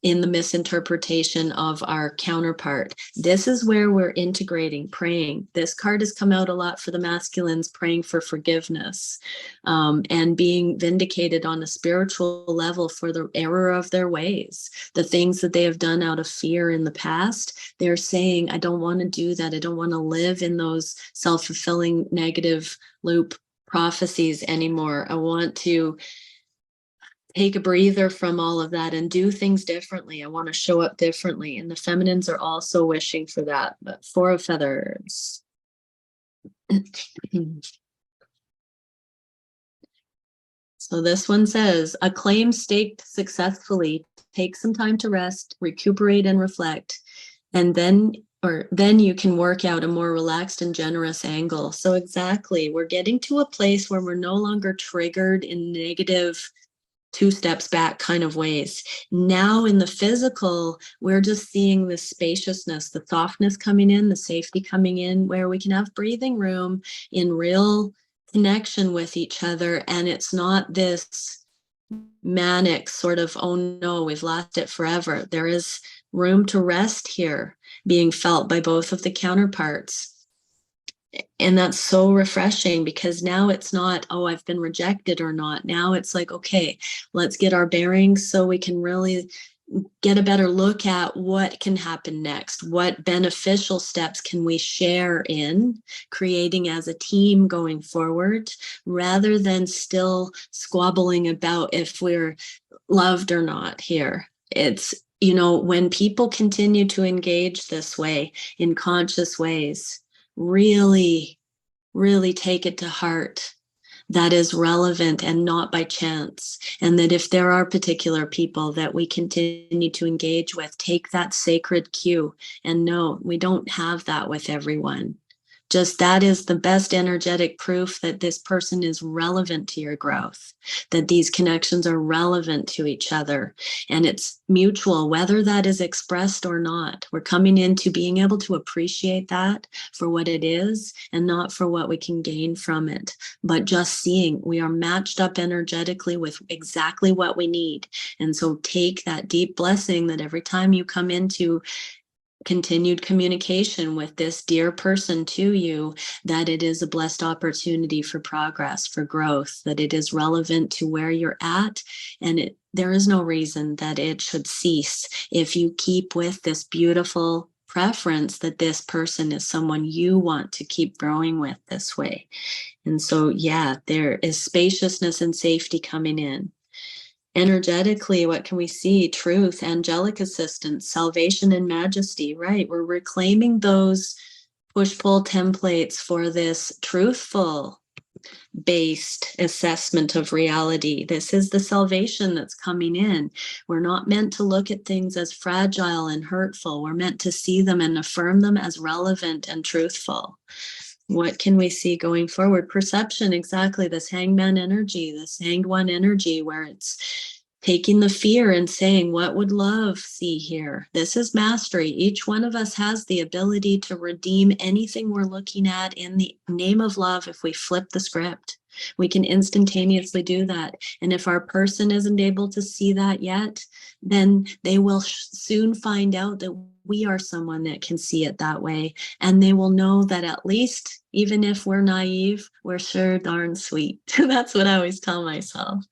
in the misinterpretation of our counterpart. This is where we're integrating, praying. This card has come out a lot for the masculines, praying for forgiveness, and being vindicated on a spiritual level for the error of their ways. The things that they have done out of fear in the past, they're saying, I don't want to do that. I don't want to live in those self-fulfilling negative loop prophecies anymore. I want to take a breather from all of that and do things differently. I want to show up differently. And the feminines are also wishing for that. But Four of Feathers. So this one says, a claim staked successfully. Take some time to rest, recuperate, and reflect. And then you can work out a more relaxed and generous angle. So exactly, we're getting to a place where we're no longer triggered in negative two steps back kind of ways. Now in the physical, we're just seeing the spaciousness, the softness coming in, the safety coming in, where we can have breathing room in real connection with each other. And it's not this manic sort of, oh no, we've lost it forever. There is room to rest here being felt by both of the counterparts. And that's so refreshing, because now it's not, oh, I've been rejected or not. Now it's like, okay, let's get our bearings so we can really get a better look at what can happen next. What beneficial steps can we share in creating as a team going forward, rather than still squabbling about if we're loved or not here. It's, when people continue to engage this way in conscious ways, really, really take it to heart that is relevant and not by chance. And that if there are particular people that we continue to engage with, take that sacred cue and no, we don't have that with everyone. Just that is the best energetic proof that this person is relevant to your growth, that these connections are relevant to each other, and it's mutual, whether that is expressed or not. We're coming into being able to appreciate that for what it is and not for what we can gain from it, but just seeing we are matched up energetically with exactly what we need. And so take that deep blessing that every time you come into continued communication with this dear person to you, that it is a blessed opportunity for progress, for growth, that it is relevant to where you're at. And there is no reason that it should cease if you keep with this beautiful preference that this person is someone you want to keep growing with this way. And so, yeah, there is spaciousness and safety coming in. Energetically, what can we see? Truth, angelic assistance, salvation, and majesty, right? We're reclaiming those push-pull templates for this truthful based assessment of reality. This is the salvation that's coming in. We're not meant to look at things as fragile and hurtful. We're meant to see them and affirm them as relevant and truthful. What can we see going forward? Perception, exactly. This hangman energy, this hanged one energy, where it's taking the fear and saying, what would love see here? This is mastery. Each one of us has the ability to redeem anything we're looking at in the name of love if we flip the script. We can instantaneously do that. And if our person isn't able to see that yet, then they will soon find out that we are someone that can see it that way. And they will know that at least, even if we're naive, we're sure darn sweet. That's what I always tell myself.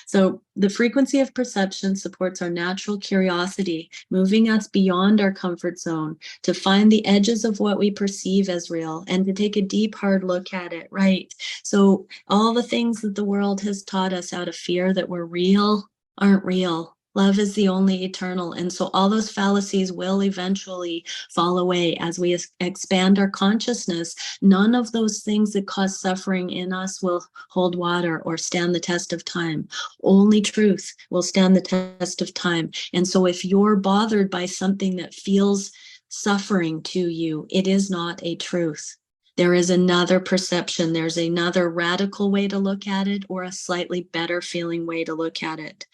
So the frequency of perception supports our natural curiosity, moving us beyond our comfort zone to find the edges of what we perceive as real and to take a deep, hard look at it, right? So all the things that the world has taught us out of fear that were real aren't real. Love is the only eternal. And so all those fallacies will eventually fall away as we expand our consciousness. None of those things that cause suffering in us will hold water or stand the test of time. Only truth will stand the test of time. And so if you're bothered by something that feels suffering to you, it is not a truth. There is another perception. There's another radical way to look at it, or a slightly better feeling way to look at it.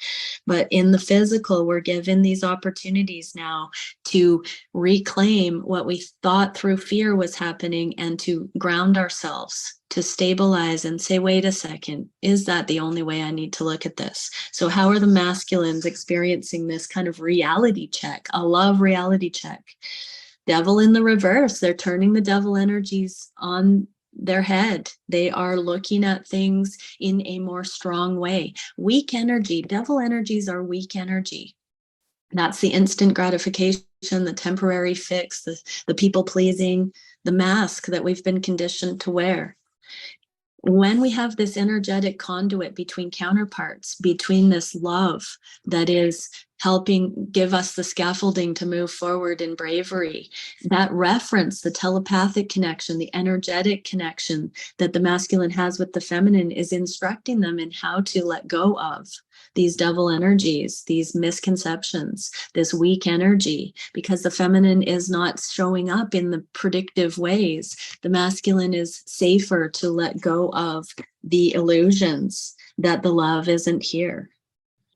But in the physical, we're given these opportunities now to reclaim what we thought through fear was happening and to ground ourselves, to stabilize and say, wait a second, is that the only way I need to look at this? So how are the masculines experiencing this kind of reality check, a love reality check? Devil in the reverse. They're turning the devil energies on their head. They are looking at things in a more strong way. Weak energy, devil energies are weak energy. That's the instant gratification, the temporary fix, the people pleasing, the mask that we've been conditioned to wear. When we have this energetic conduit between counterparts, between this love that is helping give us the scaffolding to move forward in bravery, that reference, the telepathic connection, the energetic connection that the masculine has with the feminine is instructing them in how to let go of these devil energies, these misconceptions, this weak energy, because the feminine is not showing up in the predictive ways. The masculine is safer to let go of the illusions that the love isn't here.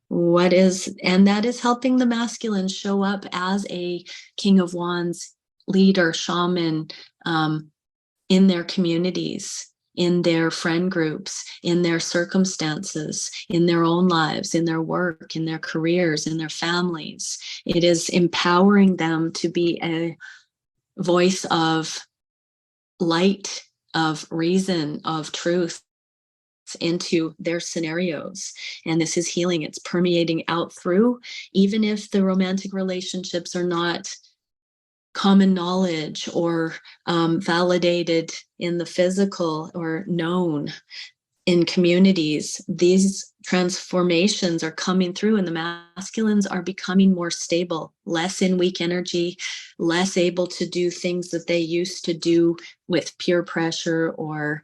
And that is helping the masculine show up as a King of Wands leader, shaman, in their communities, in their friend groups, in their circumstances, in their own lives, in their work, in their careers, in their families. It is empowering them to be a voice of light, of reason, of truth into their scenarios. And this is healing. It's permeating out through, even if the romantic relationships are not common knowledge or validated in the physical or known in communities. These transformations are coming through, and the masculines are becoming more stable, less in weak energy, less able to do things that they used to do with peer pressure or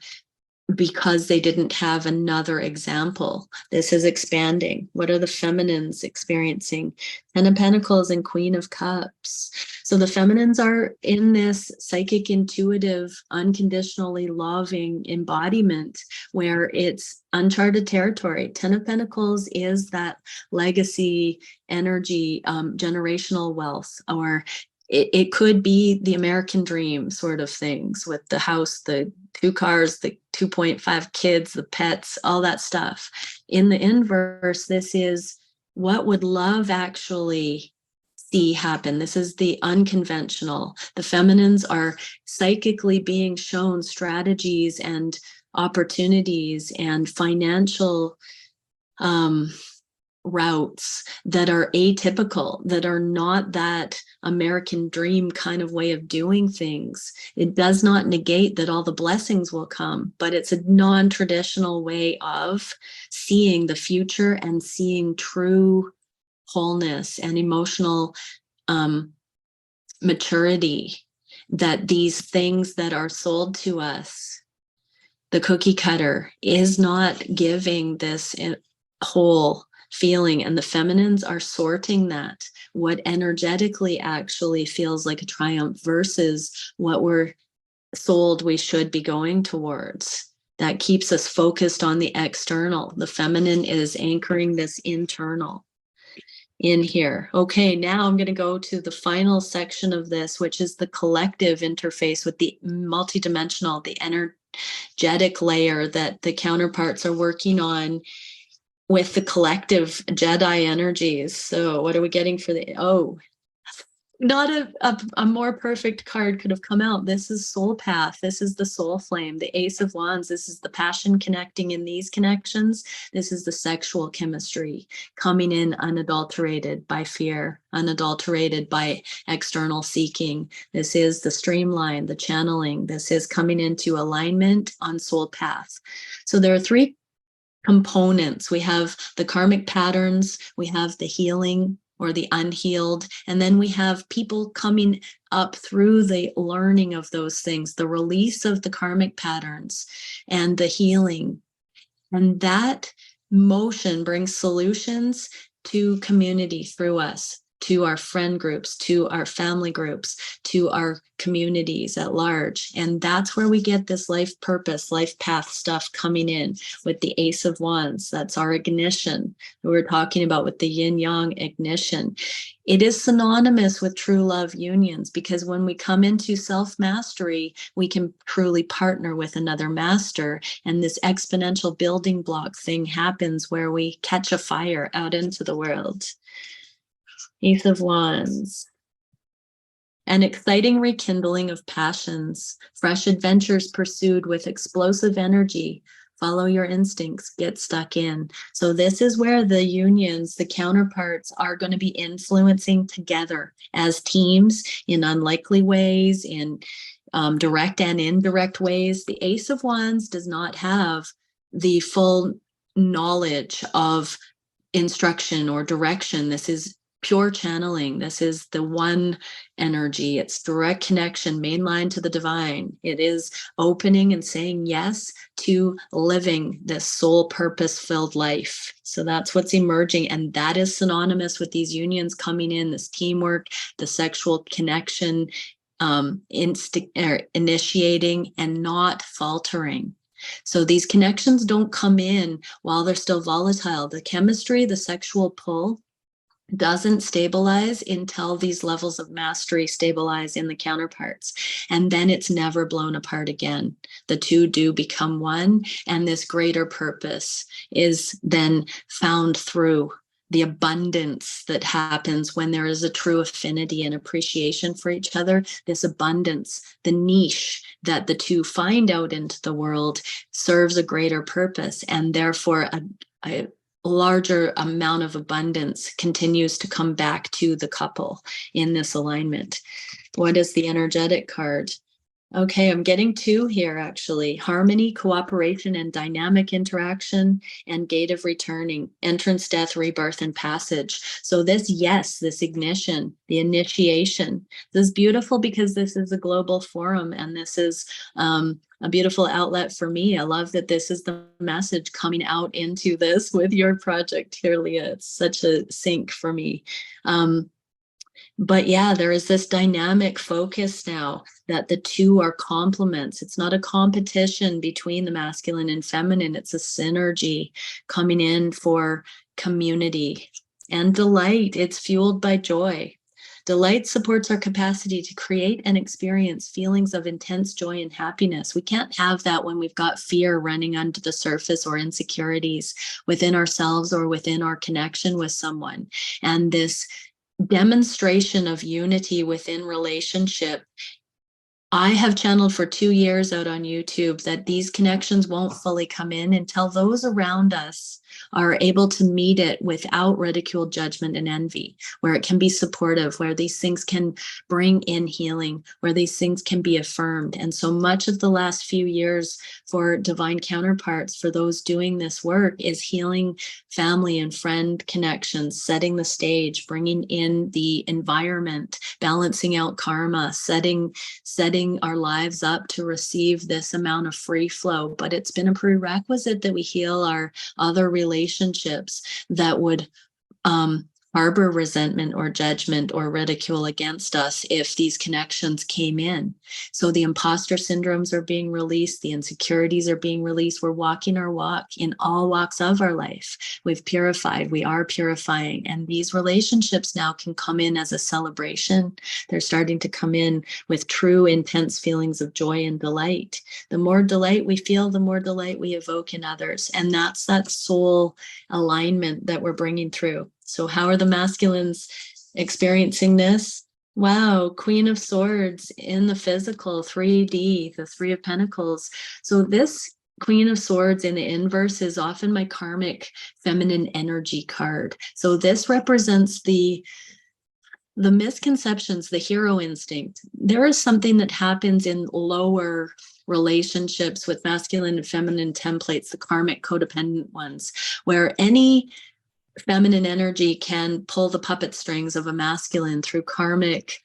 because they didn't have another example. This is expanding. What are the feminines experiencing? Ten of Pentacles and Queen of Cups. So the feminines are in this psychic, intuitive, unconditionally loving embodiment where it's uncharted territory. Ten of Pentacles is that legacy energy, generational wealth, or it could be the American dream sort of things with the house, the 2 cars, the 2.5 kids, the pets, all that stuff. In the inverse, this is what would love actually see happen. This is the unconventional. The feminines are psychically being shown strategies and opportunities and financial routes that are atypical, that are not that American dream kind of way of doing things. It does not negate that all the blessings will come, but it's a non-traditional way of seeing the future and seeing true wholeness and emotional maturity, that these things that are sold to us the cookie cutter is not giving this whole feeling, and the feminines are sorting that, what energetically actually feels like a triumph versus what we're sold we should be going towards. That keeps us focused on the external. The feminine is anchoring this internal in here. Okay, now I'm going to go to the final section of this, which is the collective interface with the multidimensional, the energetic layer that the counterparts are working on with the collective Jedi energies. So what are we getting for the, not a more perfect card could have come out. This is soul path. This is the soul flame, the Ace of Wands. This is the passion connecting in these connections. This is the sexual chemistry coming in unadulterated by fear, unadulterated by external seeking. This is the streamline, the channeling. This is coming into alignment on soul path. So there are three components. We have the karmic patterns, we have the healing or the unhealed, and then we have people coming up through the learning of those things, the release of the karmic patterns and the healing. And that motion brings solutions to community through us, to our friend groups, to our family groups, to our communities at large. And that's where we get this life purpose, life path stuff coming in with the Ace of Wands. That's our ignition that we're talking about with the yin yang ignition. It is synonymous with true love unions, because when we come into self-mastery, we can truly partner with another master. And this exponential building block thing happens where we catch a fire out into the world. Ace of Wands. An exciting rekindling of passions, fresh adventures pursued with explosive energy. Follow your instincts, get stuck in. So this is where the unions, the counterparts are going to be influencing together as teams in unlikely ways, in direct and indirect ways. The Ace of Wands does not have the full knowledge of instruction or direction. This is pure channeling. This is the one energy. It's direct connection, main line to the divine. It is opening and saying yes to living this soul purpose-filled life. So that's what's emerging. And that is synonymous with these unions coming in, this teamwork, the sexual connection, initiating and not faltering. So these connections don't come in while they're still volatile. The chemistry, the sexual pull, doesn't stabilize until these levels of mastery stabilize in the counterparts. And then it's never blown apart again. The two do become one, and this greater purpose is then found through the abundance that happens when there is a true affinity and appreciation for each other. This abundance, the niche that the two find out into the world, serves a greater purpose, and therefore a larger amount of abundance continues to come back to the couple in this alignment. What is the energetic card? Okay, I'm getting two here actually. Harmony, cooperation, and dynamic interaction, and gate of returning, entrance, death, rebirth, and passage. So this, yes, this ignition, the initiation, this is beautiful because this is a global forum, and this is a beautiful outlet for me. I love that this is the message coming out into this with your project here, Leah. It's such a sync for me. But yeah, there is this dynamic focus now that the two are complements. It's not a competition between the masculine and feminine. It's a synergy coming in for community and delight. It's fueled by joy. Delight supports our capacity to create and experience feelings of intense joy and happiness. We can't have that when we've got fear running under the surface or insecurities within ourselves or within our connection with someone. And this demonstration of unity within relationship, I have channeled for 2 years out on YouTube that these connections won't fully come in until those around us are able to meet it without ridicule, judgment, and envy, where it can be supportive, where these things can bring in healing, where these things can be affirmed. And so much of the last few years for divine counterparts, for those doing this work, is healing family and friend connections, setting the stage, bringing in the environment, balancing out karma, setting our lives up to receive this amount of free flow. But it's been a prerequisite that we heal our other relationships that would harbor resentment or judgment or ridicule against us if these connections came in. So the imposter syndromes are being released, the insecurities are being released. We're walking our walk in all walks of our life. We've purified, we are purifying, and these relationships now can come in as a celebration. They're starting to come in with true, intense feelings of joy and delight. The more delight we feel, the more delight we evoke in others. And that's that soul alignment that we're bringing through. So how are the masculines experiencing this? Wow, Queen of Swords in the physical, 3D, the Three of Pentacles. So this Queen of Swords in the inverse is often my karmic feminine energy card. So this represents the misconceptions, the hero instinct. There is something that happens in lower relationships with masculine and feminine templates, the karmic codependent ones, where any feminine energy can pull the puppet strings of a masculine through karmic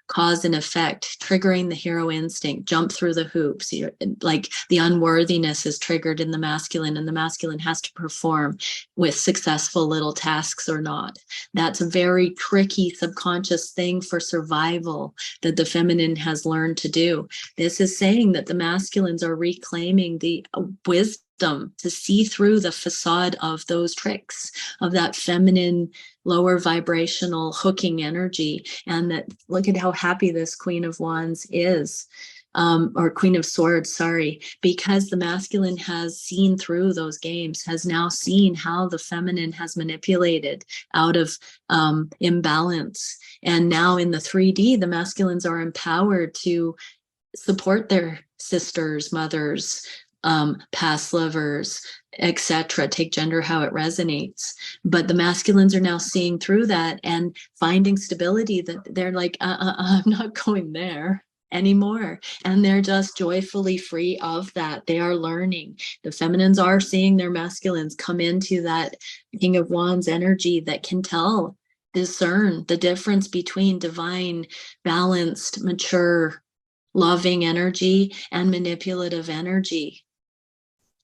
cause and effect, triggering the hero instinct, jump through the hoops. Like the unworthiness is triggered in the masculine, and the masculine has to perform with successful little tasks or not. That's a very tricky subconscious thing for survival that the feminine has learned to do. This is saying that the masculines are reclaiming the wisdom to see through the facade of those tricks, of that feminine lower vibrational hooking energy. And that, look at how happy this Queen of Wands is, or Queen of Swords, sorry, because the masculine has seen through those games, has now seen how the feminine has manipulated out of imbalance. And now in the 3D, the masculines are empowered to support their sisters, mothers, past lovers, etc. Take gender how it resonates. But the masculines are now seeing through that and finding stability, that they're like, I'm not going there anymore. And they're just joyfully free of that. They are learning. The feminines are seeing their masculines come into that King of Wands energy that can discern the difference between divine, balanced, mature, loving energy and manipulative energy.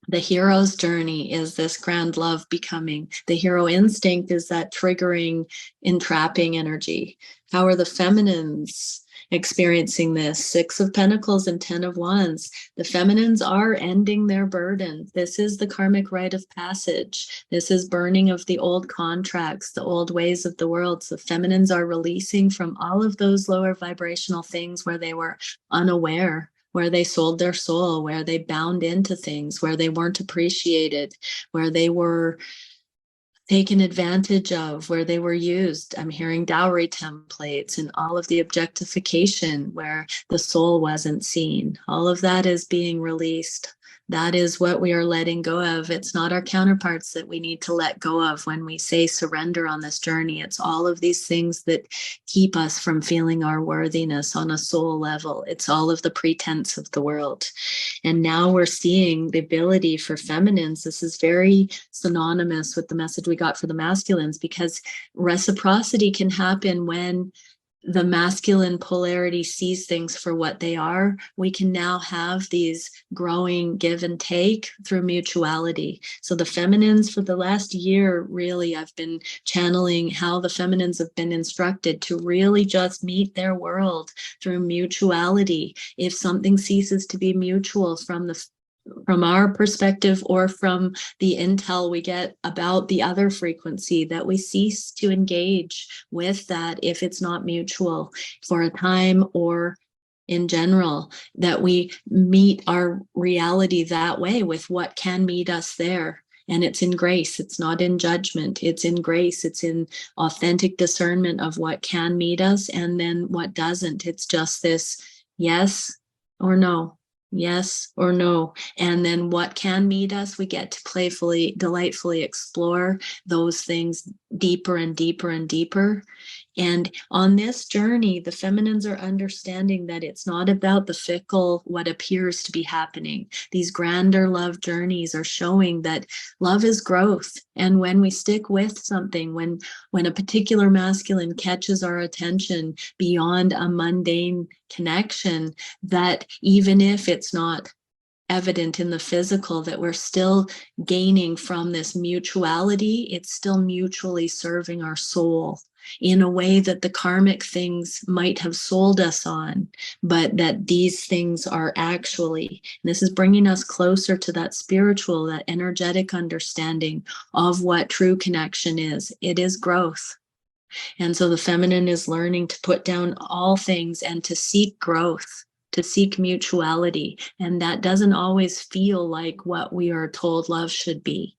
The hero's journey is this grand love becoming. The hero instinct is that triggering, entrapping energy. How are the feminines experiencing this? 6 of Pentacles and 10 of Wands. The feminines are ending their burden. This is the karmic rite of passage. This is burning of the old contracts, the old ways of the world. So feminines are releasing from all of those lower vibrational things where they were unaware, where they sold their soul, where they bound into things, where they weren't appreciated, where they were taken advantage of, where they were used. I'm hearing dowry templates and all of the objectification where the soul wasn't seen. All of that is being released. That is what we are letting go of. It's not our counterparts that we need to let go of when we say surrender on this journey. It's all of these things that keep us from feeling our worthiness on a soul level. It's all of the pretense of the world. And now we're seeing the ability for feminines. This is very synonymous with the message we got for the masculines, because reciprocity can happen when the masculine polarity sees things for what they are. We can now have these growing give and take through mutuality. So the feminines, for the last year, really, I've been channeling how the feminines have been instructed to really just meet their world through mutuality. If something ceases to be mutual from our perspective or from the intel we get about the other frequency, that we cease to engage with that if it's not mutual for a time or in general, that we meet our reality that way with what can meet us there. And it's in grace. It's not in judgment. It's in grace. It's in authentic discernment of what can meet us and then what doesn't. It's just this yes or no. Yes or no. And then what can meet us, we get to playfully, delightfully explore those things deeper and deeper and deeper. And on this journey, the feminines are understanding that it's not about the fickle, what appears to be happening. These grander love journeys are showing that love is growth. And when we stick with something, when a particular masculine catches our attention beyond a mundane connection, that even if it's not evident in the physical, that we're still gaining from this mutuality, it's still mutually serving our soul in a way that the karmic things might have sold us on, but that these things are actually, this is bringing us closer to that spiritual, that energetic understanding of what true connection is. It is growth. And so the feminine is learning to put down all things and to seek growth, to seek mutuality. And that doesn't always feel like what we are told love should be,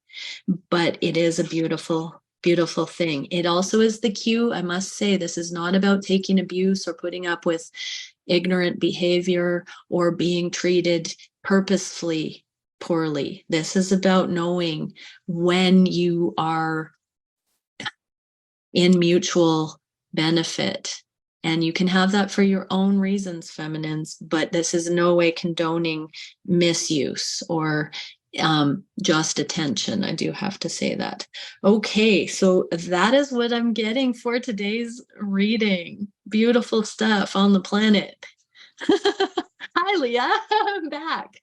but it is a beautiful, beautiful thing. It also is the cue. I must say, this is not about taking abuse or putting up with ignorant behavior or being treated purposefully poorly. This is about knowing when you are in mutual benefit. And you can have that for your own reasons, feminines, but this is no way condoning misuse or just attention. I do have to say that. Okay, so that is what I'm getting for today's reading. Beautiful stuff on the planet. Hi, Leah. I'm back.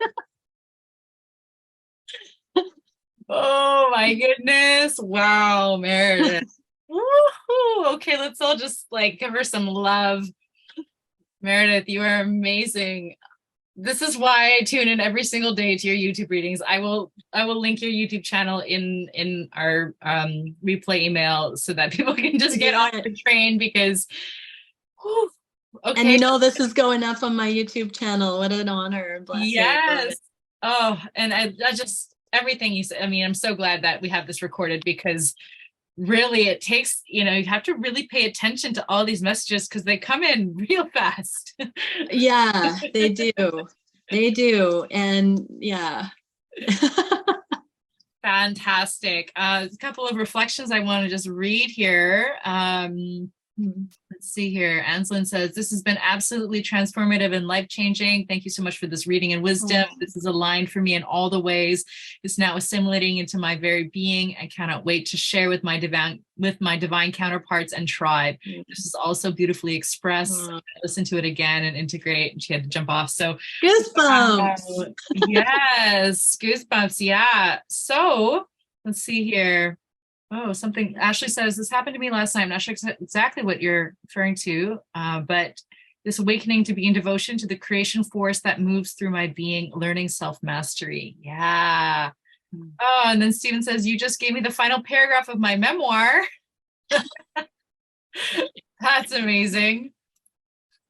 Oh my goodness. Wow, Meredith. Woohoo. Okay, let's all just like give her some love. Meredith, you are amazing. This is why I tune in every single day to your YouTube readings. I will link your YouTube channel in our replay email so that people can just get on the train because whew, okay. And you know this is going up on my YouTube channel. What an honor and blessing. Yes. Oh, and I just everything you said. I mean, I'm so glad that we have this recorded because really it takes, you have to really pay attention to all these messages because they come in real fast. Yeah, they do. They do. And yeah. Fantastic. A couple of reflections I want to just read here. Let's see here. Anselin says, this has been absolutely transformative and life-changing. Thank you so much for this reading and wisdom. This is aligned for me in all the ways. It's now assimilating into my very being. I cannot wait to share with my divine counterparts and tribe. This is also beautifully expressed. Listen to it again and integrate. And she had to jump off. So goosebumps. Yes, goosebumps. Yeah. So let's see here. Oh, something Ashley says, this happened to me last night. I'm not sure exactly what you're referring to, but this awakening to be in devotion to the creation force that moves through my being, learning self-mastery. Yeah. Oh, and then Stephen says, you just gave me the final paragraph of my memoir. That's amazing.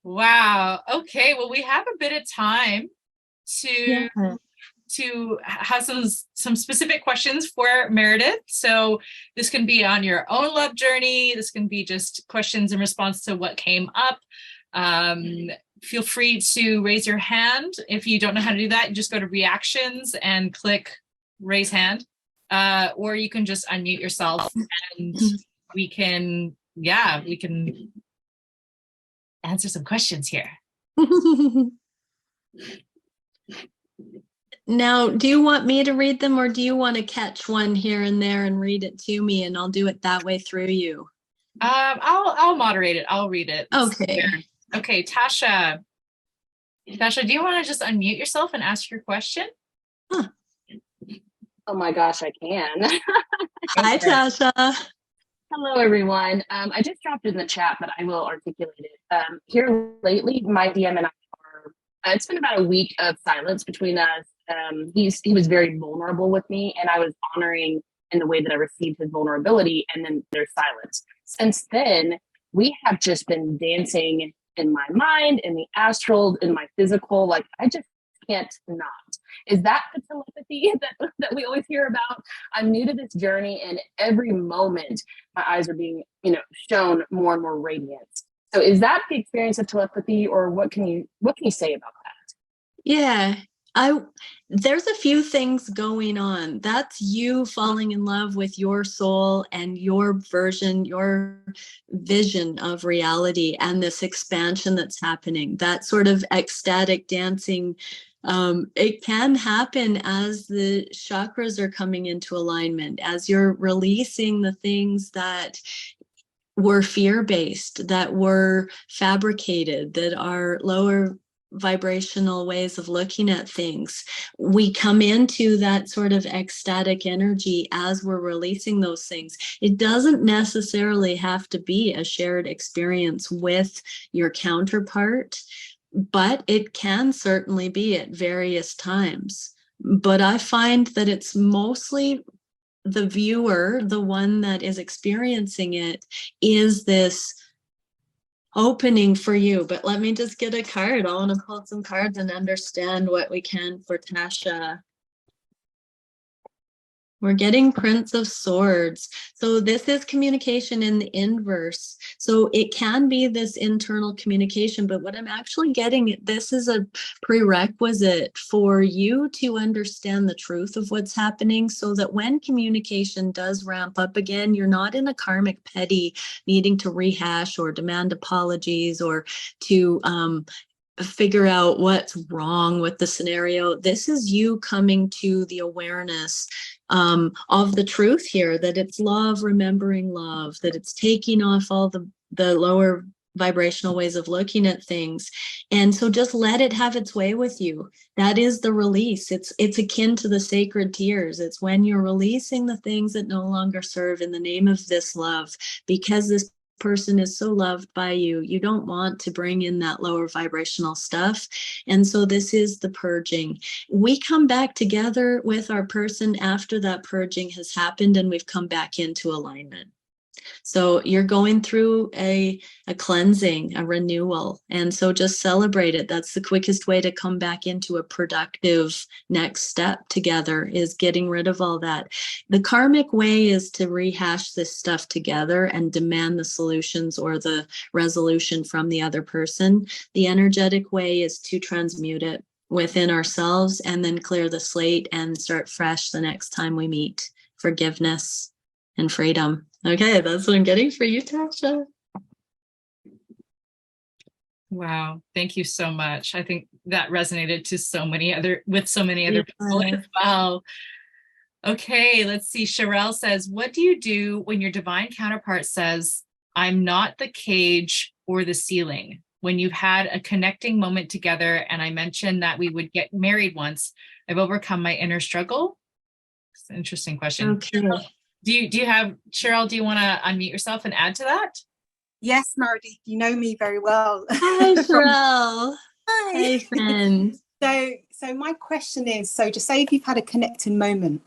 Wow. Okay. Well, we have a bit of time to have some specific questions for Meredith. So this can be on your own love journey. This can be just questions in response to what came up. Feel free to raise your hand. If you don't know how to do that, you just go to reactions and click raise hand. Or you can just unmute yourself and we can answer some questions here. Now, do you want me to read them or do you want to catch one here and there and read it to me and I'll do it that way through you? I'll moderate it. I'll read it. Okay. Okay, Tasha. Tasha, do you want to just unmute yourself and ask your question? Huh. Oh my gosh, I can. Hi, Tasha. Hello, everyone. I just dropped it in the chat, but I will articulate it. Here lately, my DM and I are, it's been about a week of silence between us. He was very vulnerable with me, and I was honoring in the way that I received his vulnerability, and then there's silence. Since then, we have just been dancing in my mind, in the astral, in my physical. Like, I just can't not. Is that the telepathy that we always hear about? I'm new to this journey, and every moment my eyes are being, shown more and more radiant. So is that the experience of telepathy, or what can you say about that? Yeah, There's a few things going on. That's you falling in love with your soul and your version, your vision of reality, and this expansion that's happening, that sort of ecstatic dancing. It can happen as the chakras are coming into alignment, as you're releasing the things that were fear-based, that were fabricated, that are lower vibrational ways of looking at things. We come into that sort of ecstatic energy as we're releasing those things. It doesn't necessarily have to be a shared experience with your counterpart, but it can certainly be at various times. But I find that it's mostly the viewer, the one that is experiencing it, is this opening for you. But let me just get a card. I want to pull some cards and understand what we can for Tasha. We're getting Prince of Swords. So this is communication in the inverse. So it can be this internal communication, but what I'm actually getting, this is a prerequisite for you to understand the truth of what's happening, so that when communication does ramp up again, you're not in a karmic petty needing to rehash or demand apologies or to figure out what's wrong with the scenario. This is you coming to the awareness of the truth here, that it's love, remembering love, that it's taking off all the lower vibrational ways of looking at things. And so just let it have its way with you. That is the release. It's akin to the sacred tears. It's when you're releasing the things that no longer serve in the name of this love, because this person is so loved by you. You don't want to bring in that lower vibrational stuff. And so this is the purging. We come back together with our person after that purging has happened and we've come back into alignment. So you're going through a cleansing, a renewal. And so just celebrate it. That's the quickest way to come back into a productive next step together, is getting rid of all that. The karmic way is to rehash this stuff together and demand the solutions or the resolution from the other person. The energetic way is to transmute it within ourselves and then clear the slate and start fresh the next time we meet. Forgiveness and freedom. Okay, that's what I'm getting for you, Tasha. Wow, thank you so much. I think that resonated to so many other people as well. Okay, let's see. Sherelle says, what do you do when your divine counterpart says, I'm not the cage or the ceiling? When you've had a connecting moment together and I mentioned that we would get married once, I've overcome my inner struggle. It's an interesting question. Okay. Do you have, Cheryl, do you want to unmute yourself and add to that? Yes, Meredith, you know me very well. Hi, Cheryl. Hi. Hey, friend. So my question is, so just say if you've had a connecting moment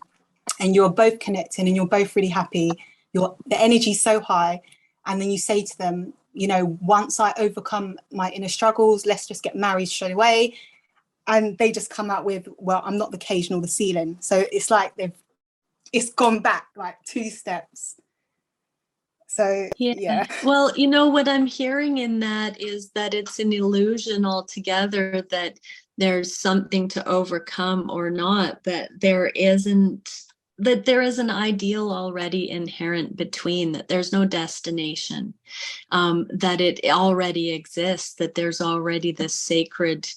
and you're both connecting and you're both really happy, the energy's so high, and then you say to them, you know, once I overcome my inner struggles, let's just get married straight away. And they just come out with, well, I'm not the cage nor the ceiling. So it's like it's gone back like 2 steps. So yeah. Well, you know, what I'm hearing in that is that it's an illusion altogether, that there's something to overcome or not, that there is an ideal already inherent between, that there's no destination, that it already exists, that there's already this sacred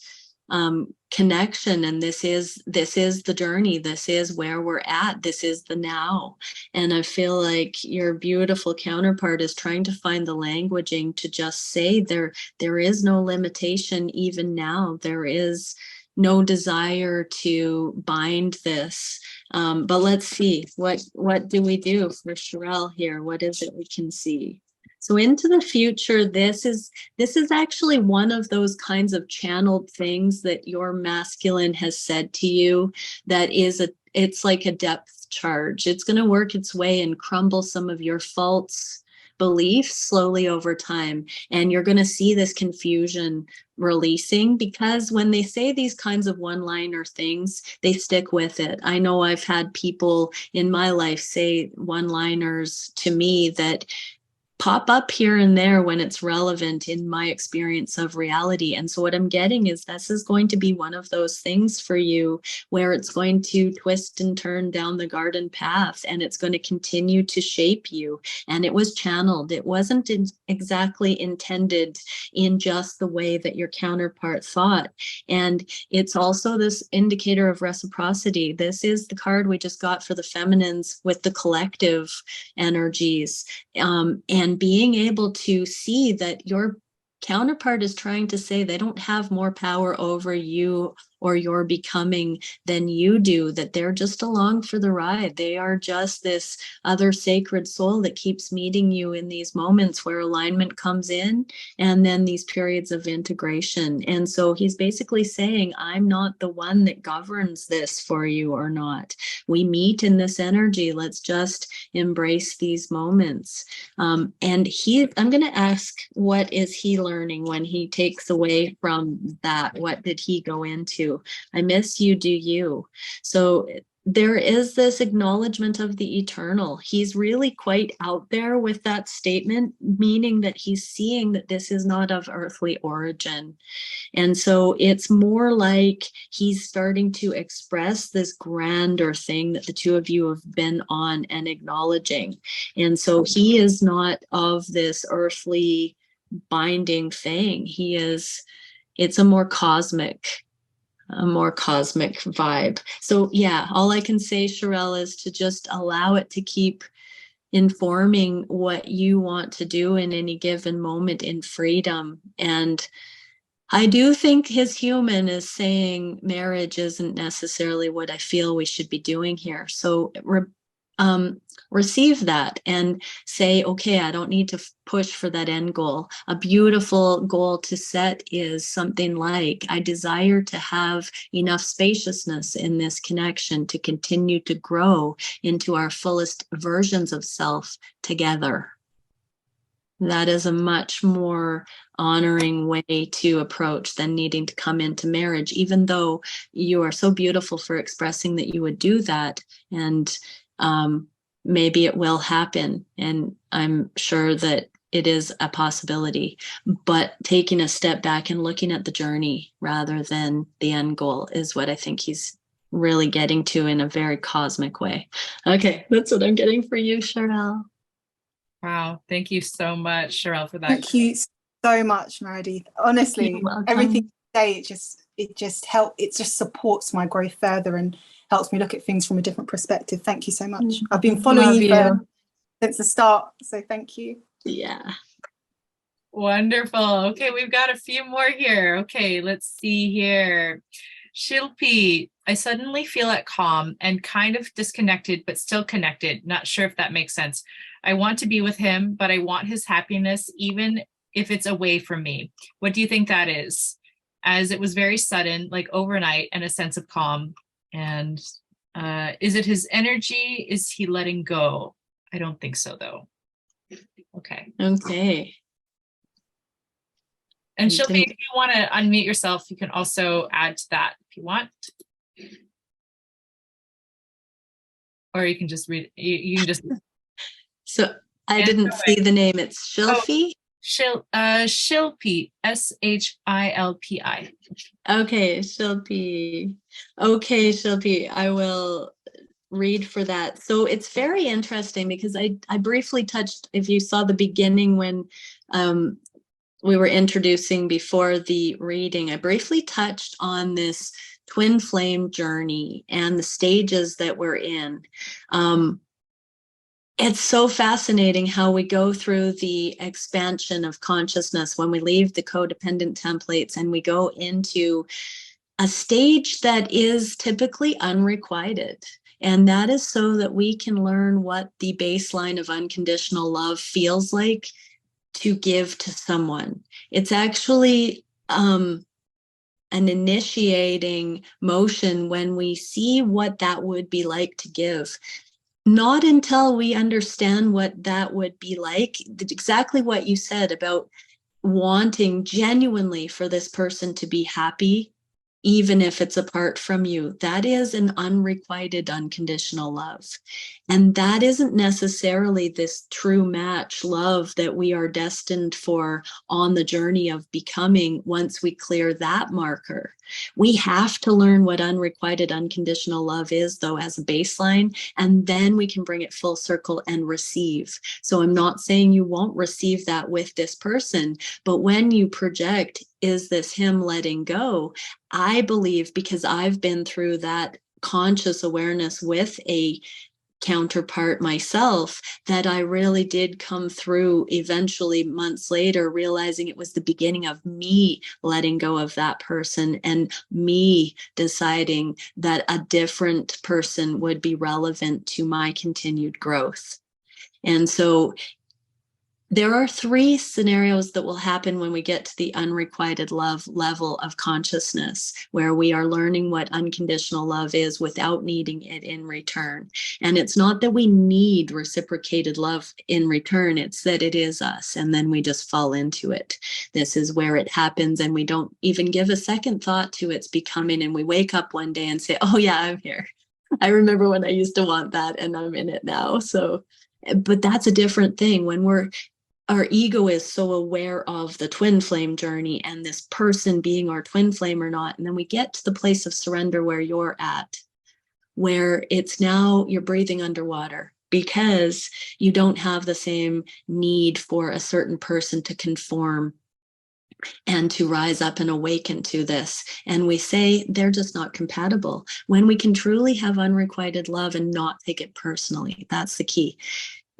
connection, and this is the journey, this is where we're at, this is the now. And I feel like your beautiful counterpart is trying to find the languaging to just say there is no limitation even now, there is no desire to bind this, but let's see, what do we do for Sherelle here? What is it we can see? So into the future, this is actually one of those kinds of channeled things that your masculine has said to you, that it's like a depth charge. It's going to work its way and crumble some of your false beliefs slowly over time. And you're going to see this confusion releasing, because when they say these kinds of one-liner things, they stick with it. I know I've had people in my life say one-liners to me that pop up here and there when it's relevant in my experience of reality. And so what I'm getting is this is going to be one of those things for you where it's going to twist and turn down the garden path, and it's going to continue to shape you. And it was channeled. It wasn't exactly intended in just the way that your counterpart thought. And it's also this indicator of reciprocity. This is the card we just got for the feminines with the collective energies. And being able to see that your counterpart is trying to say they don't have more power over you or your becoming than you do, that they're just along for the ride. They are just this other sacred soul that keeps meeting you in these moments where alignment comes in, and then these periods of integration. And so he's basically saying, I'm not the one that governs this for you or not. We meet in this energy. Let's just embrace these moments. And I'm going to ask, what is he learning when he takes away from that? What did he go into? I miss you, do you? So there is this acknowledgement of the eternal. He's really quite out there with that statement, meaning that he's seeing that this is not of earthly origin. And so it's more like he's starting to express this grander thing that the two of you have been on and acknowledging. And so he is not of this earthly binding thing. It's a more cosmic vibe. So yeah, all I can say, Sherelle, is to just allow it to keep informing what you want to do in any given moment in freedom. And I do think his human is saying marriage isn't necessarily what I feel we should be doing here. So receive that and say, okay, I don't need to push for that end goal. A beautiful goal to set is something like, I desire to have enough spaciousness in this connection to continue to grow into our fullest versions of self together. That is a much more honoring way to approach than needing to come into marriage, even though you are so beautiful for expressing that you would do that. And maybe it will happen. And I'm sure that it is a possibility, but taking a step back and looking at the journey rather than the end goal is what I think he's really getting to in a very cosmic way. Okay, that's what I'm getting for you, Sherelle. Wow. Thank you so much, Sherelle, for that. Thank you so much, Meredith. Honestly, everything you say, it just supports my growth further and helps me look at things from a different perspective. Thank you so much. I've been following you since the start, so thank you. Yeah. Wonderful. Okay, we've got a few more here. Okay, let's see here. Shilpi, I suddenly feel at calm and kind of disconnected, but still connected. Not sure if that makes sense. I want to be with him, but I want his happiness, even if it's away from me. What do you think that is? As it was very sudden, like overnight, and a sense of calm. And is it his energy? Is he letting go? I don't think so, though. Okay. Okay. And Shilpi, if you want to unmute yourself, you can also add to that if you want. Or you can just read, you can just. So I didn't see the name. It's Shilpi? Shilpi, Shilpi. Okay, Shilpi. Okay, Shilpi, I will read for that. So it's very interesting because I briefly touched, if you saw the beginning when we were introducing before the reading, I briefly touched on this twin flame journey and the stages that we're in. It's so fascinating how we go through the expansion of consciousness when we leave the codependent templates and we go into a stage that is typically unrequited. And that is so that we can learn what the baseline of unconditional love feels like to give to someone. It's actually an initiating motion when we see what that would be like to give. Not until we understand what that would be like, exactly what you said about wanting genuinely for this person to be happy even if it's apart from you. That is an unrequited, unconditional love. And that isn't necessarily this true match love that we are destined for on the journey of becoming once we clear that marker. We have to learn what unrequited, unconditional love is, though, as a baseline, and then we can bring it full circle and receive. So I'm not saying you won't receive that with this person, but when you project, is this him letting go? I believe, because I've been through that conscious awareness with a counterpart myself, that I really did come through eventually months later, realizing it was the beginning of me letting go of that person and me deciding that a different person would be relevant to my continued growth. And so there are 3 scenarios that will happen when we get to the unrequited love level of consciousness, where we are learning what unconditional love is without needing it in return. And it's not that we need reciprocated love in return, it's that it is us, and then we just fall into it. This is where it happens, and we don't even give a second thought to its becoming, and we wake up one day and say, oh yeah, I'm here. I remember when I used to want that, and I'm in it now. So, but that's a different thing. When our ego is so aware of the twin flame journey and this person being our twin flame or not. And then we get to the place of surrender where you're at, where it's now you're breathing underwater because you don't have the same need for a certain person to conform and to rise up and awaken to this. And we say they're just not compatible. When we can truly have unrequited love and not take it personally, that's the key.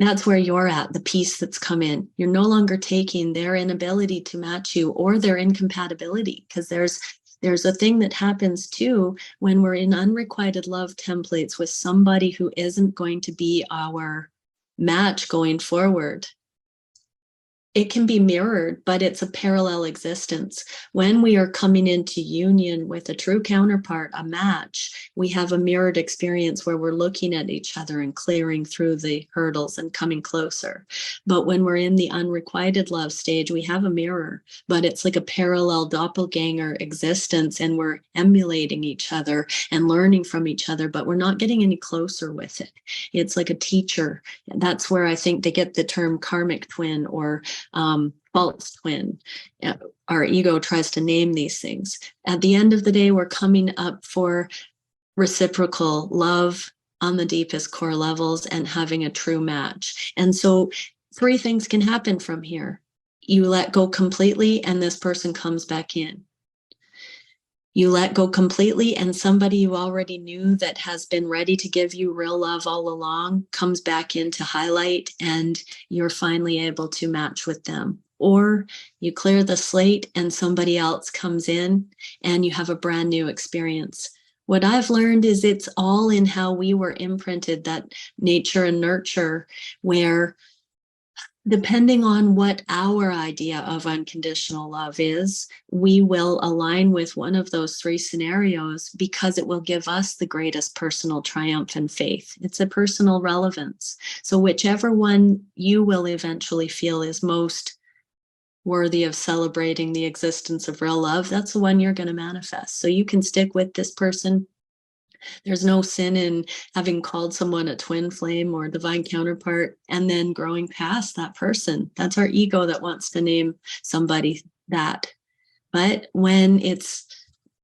That's where you're at, the peace that's come in. You're no longer taking their inability to match you or their incompatibility, because there's a thing that happens too when we're in unrequited love templates with somebody who isn't going to be our match going forward. It can be mirrored, but it's a parallel existence. When we are coming into union with a true counterpart, a match, we have a mirrored experience where we're looking at each other and clearing through the hurdles and coming closer. But when we're in the unrequited love stage, we have a mirror, but it's like a parallel doppelganger existence, and we're emulating each other and learning from each other, but we're not getting any closer with it. It's like a teacher. That's where I think they get the term karmic twin or false twin. Our ego tries to name these things. At the end of the day, we're coming up for reciprocal love on the deepest core levels and having a true match. And so 3 things can happen from here. You let go completely and this person comes back in. You let go completely and somebody you already knew that has been ready to give you real love all along comes back in to highlight, and you're finally able to match with them. Or you clear the slate and somebody else comes in and you have a brand new experience. What I've learned is it's all in how we were imprinted, that nature and nurture, where depending on what our idea of unconditional love is, we will align with one of those 3 scenarios because it will give us the greatest personal triumph and faith. It's a personal relevance. So whichever one you will eventually feel is most worthy of celebrating the existence of real love, that's the one you're going to manifest. So you can stick with this person. There's no sin in having called someone a twin flame or divine counterpart and then growing past that person. That's our ego that wants to name somebody that. But when it's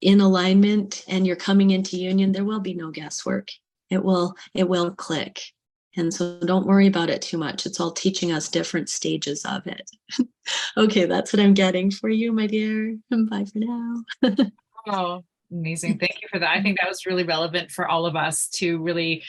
in alignment and you're coming into union, there will be no guesswork. It will click. And so don't worry about it too much. It's all teaching us different stages of it. Okay, that's what I'm getting for you, my dear. Bye for now. Oh, amazing. Thank you for that. I think that was really relevant for all of us to really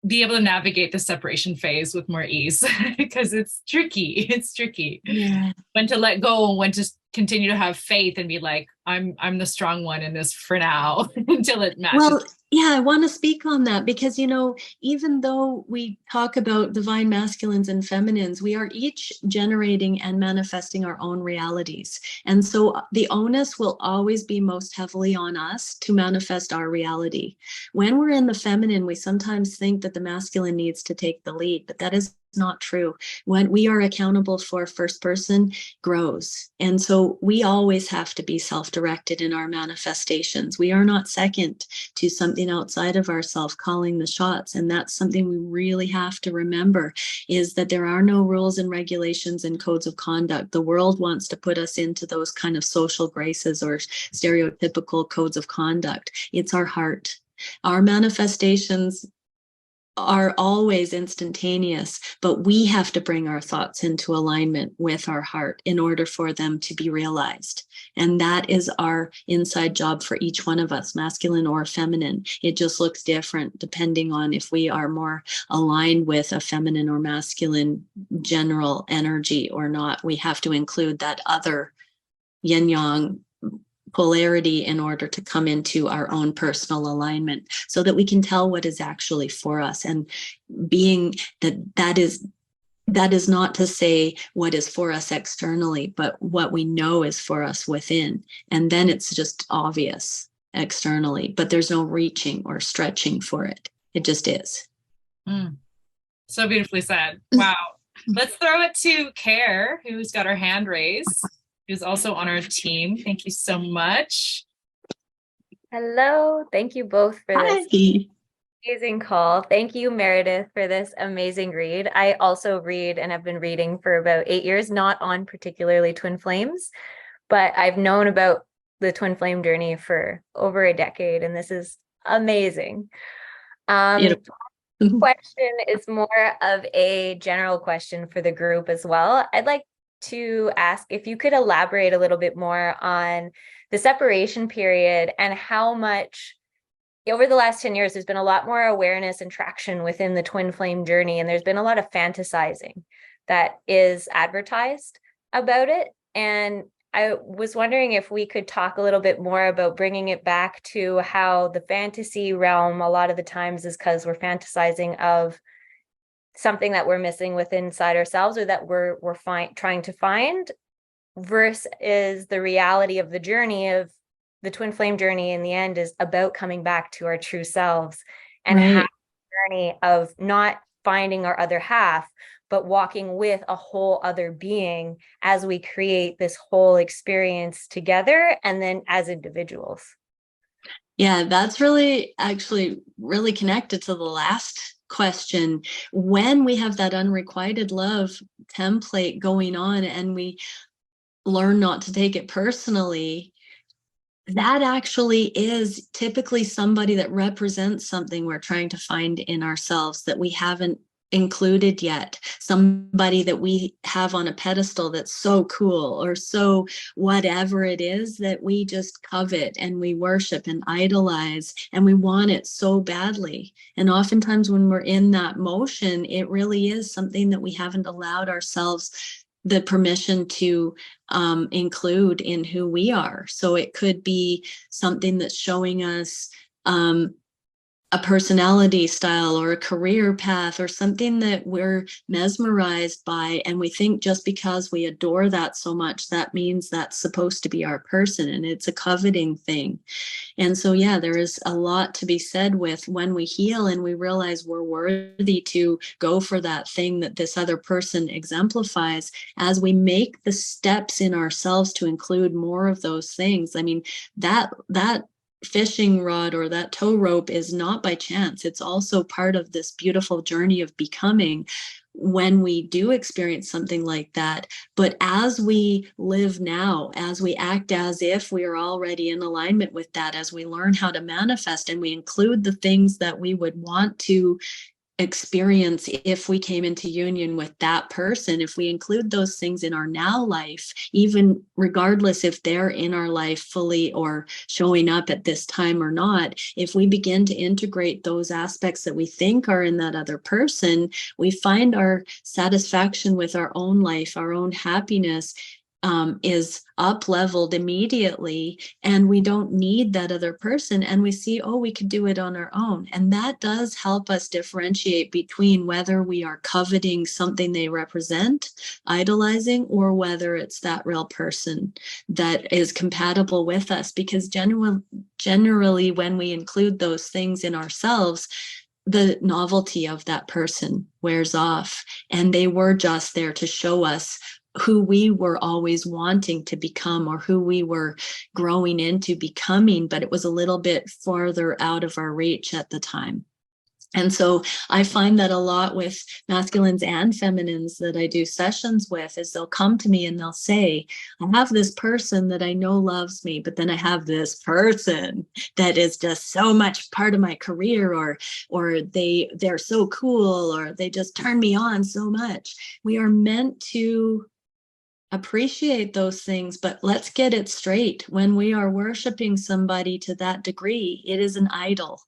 be able to navigate the separation phase with more ease because it's tricky. It's tricky. Yeah. When to let go and when to continue to have faith and be like, I'm the strong one in this for now until it matches. Well, yeah, I want to speak on that because, even though we talk about divine masculines and feminines, we are each generating and manifesting our own realities. And so the onus will always be most heavily on us to manifest our reality. When we're in the feminine, we sometimes think that the masculine needs to take the lead, but that is not true. What we are accountable for first person grows. And so we always have to be self-directed in our manifestations. We are not second to something outside of ourselves calling the shots. And that's something we really have to remember, is that there are no rules and regulations and codes of conduct. The world wants to put us into those kind of social graces or stereotypical codes of conduct. It's our heart. Our manifestations are always instantaneous, but we have to bring our thoughts into alignment with our heart in order for them to be realized. And that is our inside job for each one of us, masculine or feminine. It just looks different depending on if we are more aligned with a feminine or masculine general energy or not. We have to include that other yin yang polarity in order to come into our own personal alignment, so that we can tell what is actually for us. And being that is not to say what is for us externally, but what we know is for us within. And then it's just obvious externally, but there's no reaching or stretching for it. It just is. So beautifully said. Wow. Let's throw it to Care, who's got her hand raised, who's also on our team. Thank you so much. Hello. Thank you both for this Hi. amazing call. Thank you, Meredith, for this amazing read. I also read and have been reading for about 8 years, not on particularly twin flames, but I've known about the twin flame journey for over a decade, and this is amazing. Question is more of a general question for the group as well. I'd like to ask if you could elaborate a little bit more on the separation period and how much over the last 10 years there's been a lot more awareness and traction within the twin flame journey, and there's been a lot of fantasizing that is advertised about it. And I was wondering if we could talk a little bit more about bringing it back to how the fantasy realm a lot of the times is because we're fantasizing of something that we're missing within inside ourselves, or that we're trying to find, versus the reality of the journey of the twin flame journey. In the end, is about coming back to our true selves and Right. having a journey of not finding our other half, but walking with a whole other being as we create this whole experience together and then as individuals. Yeah, that's really connected to the last question. When we have that unrequited love template going on and we learn not to take it personally, that actually is typically somebody that represents something we're trying to find in ourselves that we haven't included yet, somebody that we have on a pedestal that's so cool or so whatever it is that we just covet and we worship and idolize, and we want it so badly. And oftentimes when we're in that motion, it really is something that we haven't allowed ourselves the permission to include in who we are. So it could be something that's showing us a personality style or a career path or something that we're mesmerized by, and we think just because we adore that so much, that means that's supposed to be our person, and it's a coveting thing. And so, yeah, there is a lot to be said with when we heal and we realize we're worthy to go for that thing that this other person exemplifies. As we make the steps in ourselves to include more of those things, I mean, that fishing rod or that tow rope is not by chance. It's also part of this beautiful journey of becoming when we do experience something like that. But as we live now, as we act as if we are already in alignment with that, as we learn how to manifest and we include the things that we would want to experience if we came into union with that person, if we include those things in our now life, even regardless if they're in our life fully or showing up at this time or not, if we begin to integrate those aspects that we think are in that other person, we find our satisfaction with our own life, our own happiness is up leveled immediately, and we don't need that other person, and we see, oh, we could do it on our own. And that does help us differentiate between whether we are coveting something they represent, idolizing, or whether it's that real person that is compatible with us. Because generally when we include those things in ourselves, the novelty of that person wears off, and they were just there to show us who we were always wanting to become, or who we were growing into becoming, but it was a little bit farther out of our reach at the time. And so I find that a lot with masculines and feminines that I do sessions with, is they'll come to me and they'll say, I have this person that I know loves me, but then I have this person that is just so much part of my career, or they're so cool, or they just turn me on so much. We are meant to appreciate those things, but let's get it straight. When we are worshiping somebody to that degree, it is an idol.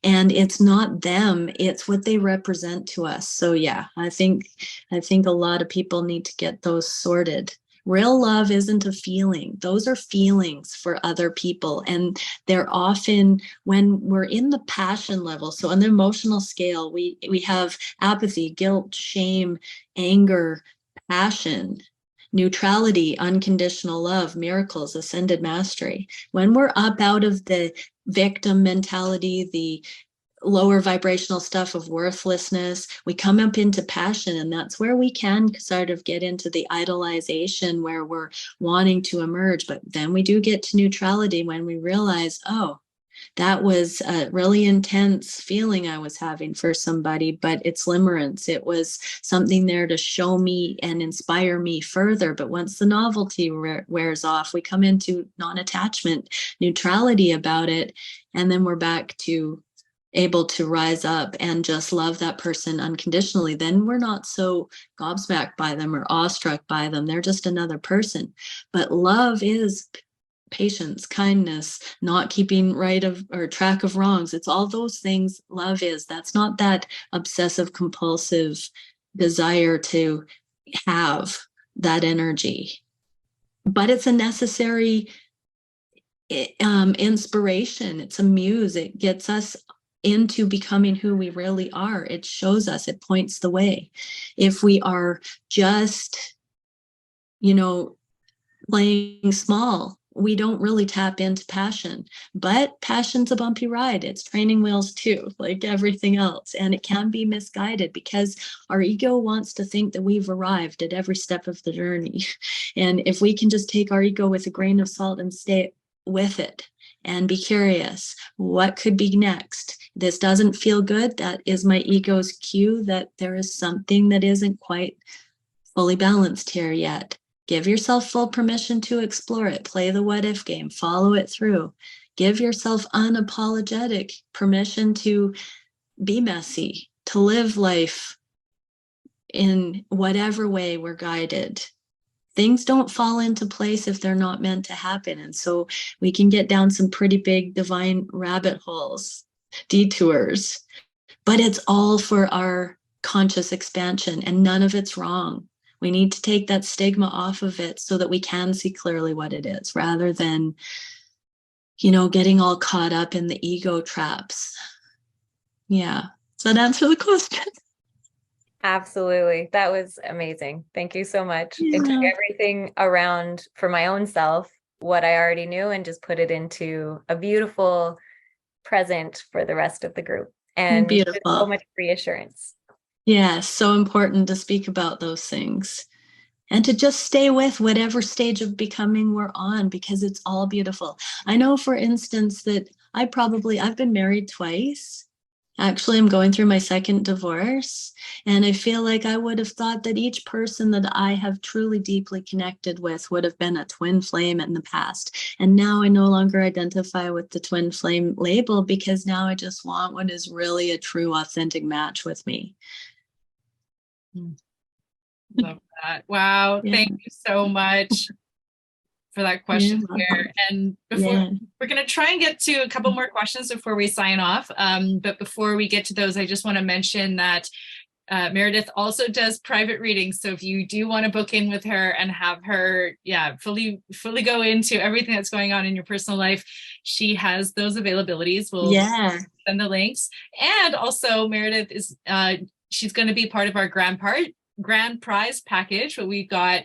And it's not them, it's what they represent to us. So yeah, I think a lot of people need to get those sorted. Real love isn't a feeling. Those are feelings for other people. And they're often, when we're in the passion level, so on the emotional scale, we have apathy, guilt, shame, anger, passion, neutrality, unconditional love, miracles, ascended mastery. When we're up out of the victim mentality, the lower vibrational stuff of worthlessness, we come up into passion, and that's where we can sort of get into the idolization where we're wanting to emerge. But then we do get to neutrality when we realize, oh, that was a really intense feeling I was having for somebody, but it's limerence. It was something there to show me and inspire me further. But once the novelty wears off, we come into non-attachment, neutrality about it, and then we're back to able to rise up and just love that person unconditionally. Then we're not so gobsmacked by them or awestruck by them. They're just another person. But love is patience, kindness, not keeping right of or track of wrongs. It's all those things love is. That's not that obsessive compulsive desire to have that energy, but it's a necessary inspiration. It's a muse. It gets us into becoming who we really are. It shows us, it points the way. If we are just, playing small, we don't really tap into passion. But passion's a bumpy ride. It's training wheels too, like everything else. And it can be misguided because our ego wants to think that we've arrived at every step of the journey. And if we can just take our ego with a grain of salt and stay with it and be curious, what could be next? This doesn't feel good. That is my ego's cue that there is something that isn't quite fully balanced here yet. Give yourself full permission to explore it. Play the what if game. Follow it through. Give yourself unapologetic permission to be messy, to live life in whatever way we're guided. Things don't fall into place if they're not meant to happen. And so we can get down some pretty big divine rabbit holes, detours, but it's all for our conscious expansion, and none of it's wrong. We need to take that stigma off of it so that we can see clearly what it is, rather than, getting all caught up in the ego traps. Yeah. Does that answer the question? Absolutely. That was amazing. Thank you so much. Yeah. It took everything around for my own self, what I already knew, and just put it into a beautiful present for the rest of the group. And Beautiful. so much reassurance. Yeah, so important to speak about those things and to just stay with whatever stage of becoming we're on, because it's all beautiful. I know, for instance, that I've been married twice. Actually, I'm going through my second divorce, and I feel like I would have thought that each person that I have truly deeply connected with would have been a twin flame in the past. And now I no longer identify with the twin flame label, because now I just want what is really a true, authentic match with me. Love that. Wow. Yeah. Thank you so much for that question here. And before we're going to try and get to a couple more questions before we sign off. But before we get to those, I just want to mention that Meredith also does private readings. So if you do want to book in with her and have her, fully go into everything that's going on in your personal life, she has those availabilities. We'll send the links. And also Meredith is, she's going to be part of our grand prize package, where we've got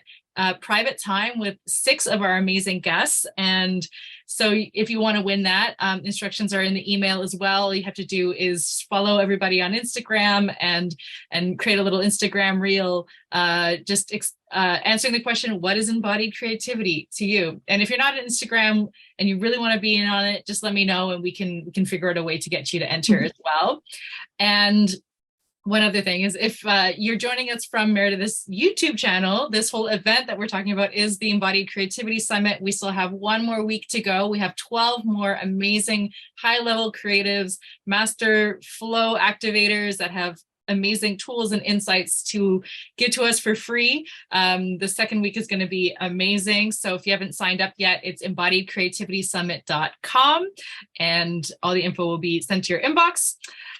private time with 6 of our amazing guests. And So if you want to win that, instructions are in the email as well. All you have to do is follow everybody on Instagram and create a little Instagram reel, answering the question, what is embodied creativity to you? And if you're not on Instagram and you really want to be in on it, just let me know and we can figure out a way to get you to enter as well. And one other thing is, if you're joining us from Meredith's YouTube channel, this whole event that we're talking about is the Embodied Creativity Summit. We still have one more week to go. We have 12 more amazing high-level creatives, master flow activators that have amazing tools and insights to give to us for free. The second week is going to be amazing. So if you haven't signed up yet, it's embodiedcreativitysummit.com and all the info will be sent to your inbox.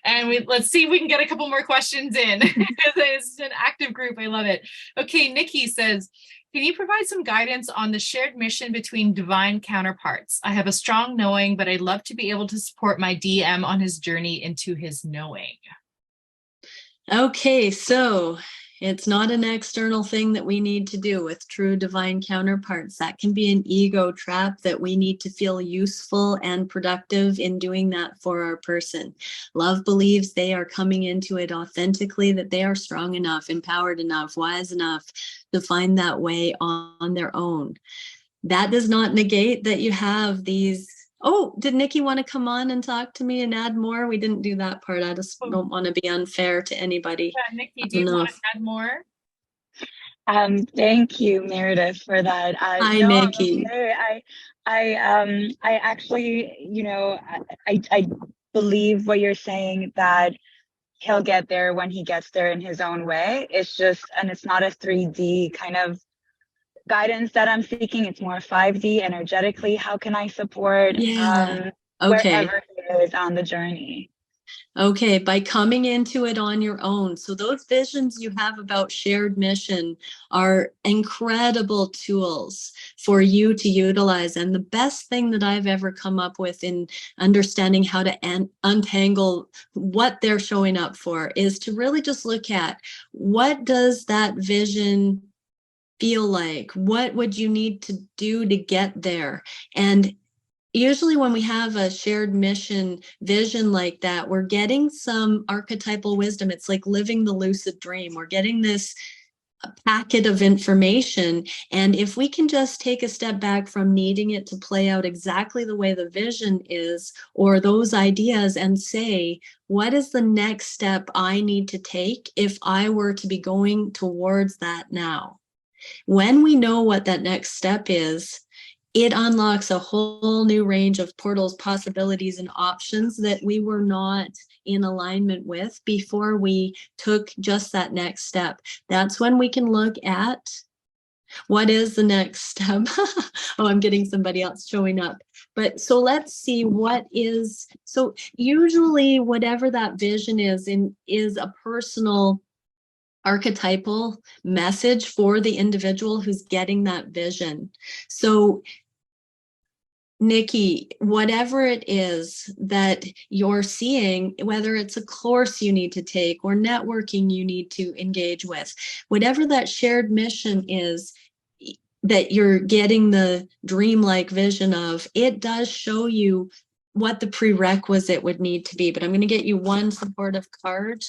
And let's see if we can get a couple more questions in. It's an active group. I love it. Okay, Nikki says, can you provide some guidance on the shared mission between divine counterparts? I have a strong knowing, but I'd love to be able to support my DM on his journey into his knowing. Okay, so it's not an external thing that we need to do with true divine counterparts. That can be an ego trap that we need to feel useful and productive in doing that for our person. Love believes they are coming into it authentically, that they are strong enough, empowered enough, wise enough to find that way on their own. That does not negate that you have these. Oh, did Nikki want to come on and talk to me and add more? We didn't do that part. I just don't want to be unfair to anybody. Yeah, Nikki, do you want to add more? Thank you, Meredith, for that. Hi, Nikki. I actually, I believe what you're saying, that he'll get there when he gets there in his own way. It's just, and it's not a 3D kind of guidance that I'm seeking. It's more 5D energetically. How can I support wherever he is on the journey? Okay, by coming into it on your own. So those visions you have about shared mission are incredible tools for you to utilize. And the best thing that I've ever come up with in understanding how to untangle what they're showing up for is to really just look at, what does that vision feel like? What would you need to do to get there? And usually when we have a shared mission vision like that, we're getting some archetypal wisdom. It's like living the lucid dream. We're getting this packet of information. And if we can just take a step back from needing it to play out exactly the way the vision is, or those ideas, and say, what is the next step I need to take if I were to be going towards that now? When we know what that next step is, it unlocks a whole new range of portals, possibilities, and options that we were not in alignment with before we took just that next step. That's when we can look at what is the next step. Oh, I'm getting somebody else showing up. But so let's see what is, so usually whatever that vision is a personal archetypal message for the individual who's getting that vision. So Nikki, whatever it is that you're seeing, whether it's a course you need to take or networking you need to engage with, whatever that shared mission is that you're getting the dreamlike vision of, it does show you what the prerequisite would need to be. But I'm going to get you one supportive card.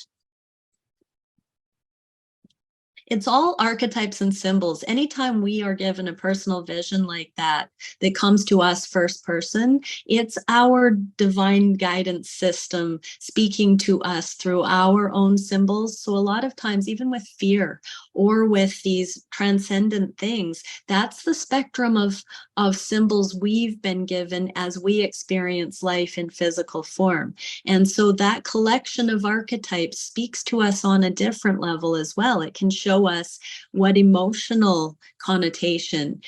It's all archetypes and symbols. Anytime we are given a personal vision like that, that comes to us first person, it's our divine guidance system speaking to us through our own symbols. So a lot of times, even with fear or with these transcendent things, that's the spectrum of symbols we've been given as we experience life in physical form. And so that collection of archetypes speaks to us on a different level as well. It can show us what emotional connotation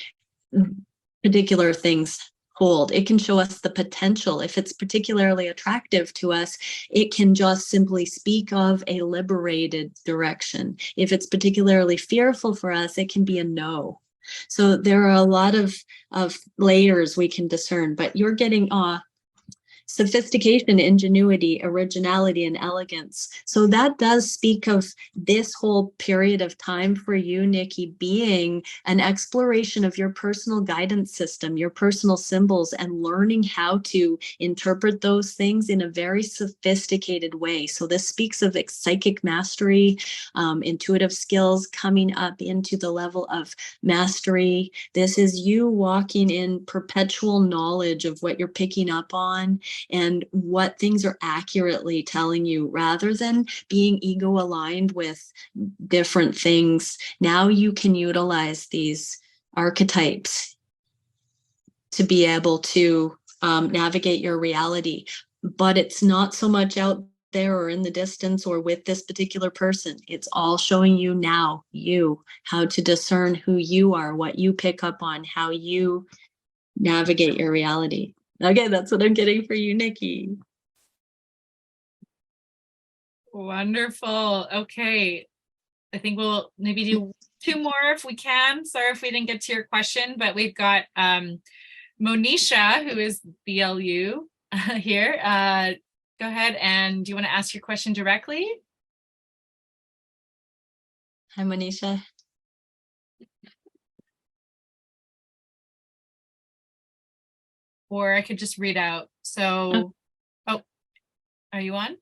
particular things hold. It can show us the potential. If it's particularly attractive to us, it can just simply speak of a liberated direction. If it's particularly fearful for us, it can be a no. So there are a lot of layers we can discern, but you're getting sophistication, ingenuity, originality, and elegance. So that does speak of this whole period of time for you, Nikki, being an exploration of your personal guidance system, your personal symbols, and learning how to interpret those things in a very sophisticated way. So this speaks of psychic mastery, intuitive skills coming up into the level of mastery. This is you walking in perpetual knowledge of what you're picking up on and what things are accurately telling you, rather than being ego aligned with different things. Now you can utilize these archetypes to be able to navigate your reality. But it's not so much out there or in the distance or with this particular person. It's all showing you now, you, how to discern who you are, what you pick up on, how you navigate your reality. Okay, that's what I'm getting for you, Nikki. Wonderful. Okay. I think we'll maybe do 2 more if we can. Sorry if we didn't get to your question, but we've got Monisha, who is BLU here. Go ahead, and do you want to ask your question directly? Hi, Monisha. Or I could just read out. So, oh, are you on?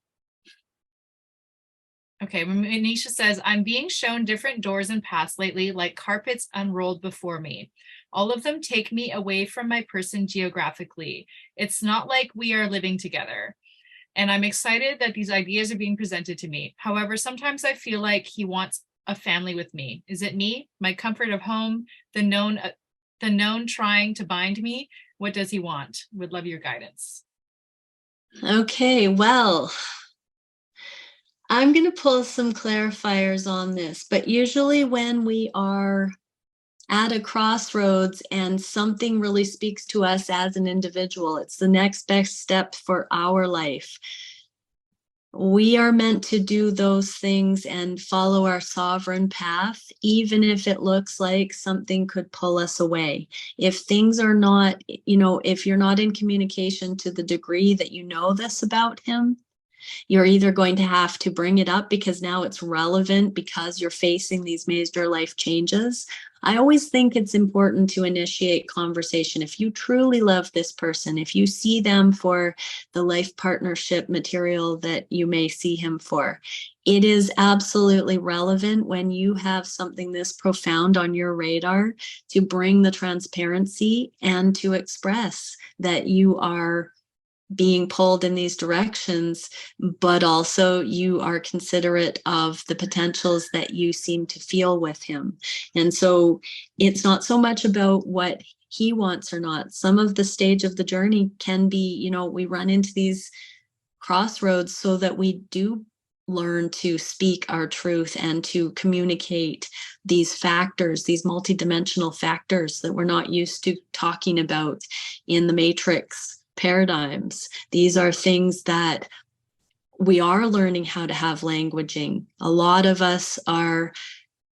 Okay, Manisha says, I'm being shown different doors and paths lately, like carpets unrolled before me. All of them take me away from my person geographically. It's not like we are living together. And I'm excited that these ideas are being presented to me. However, sometimes I feel like he wants a family with me. Is it me, my comfort of home, the known trying to bind me? What does he want? Would love your guidance. Okay, well, I'm going to pull some clarifiers on this, but usually when we are at a crossroads and something really speaks to us as an individual, it's the next best step for our life. We are meant to do those things and follow our sovereign path, even if it looks like something could pull us away. If things are not, if you're not in communication to the degree that you know this about him, you're either going to have to bring it up because now it's relevant because you're facing these major life changes. I always think it's important to initiate conversation. If you truly love this person, if you see them for the life partnership material that you may see him for, it is absolutely relevant when you have something this profound on your radar to bring the transparency and to express that you are being pulled in these directions, but also you are considerate of the potentials that you seem to feel with him. And so it's not so much about what he wants or not. Some of the stage of the journey can be, we run into these crossroads so that we do learn to speak our truth and to communicate these factors, these multidimensional factors that we're not used to talking about in the matrix paradigms. These are things that we are learning how to have languaging. A lot of us are,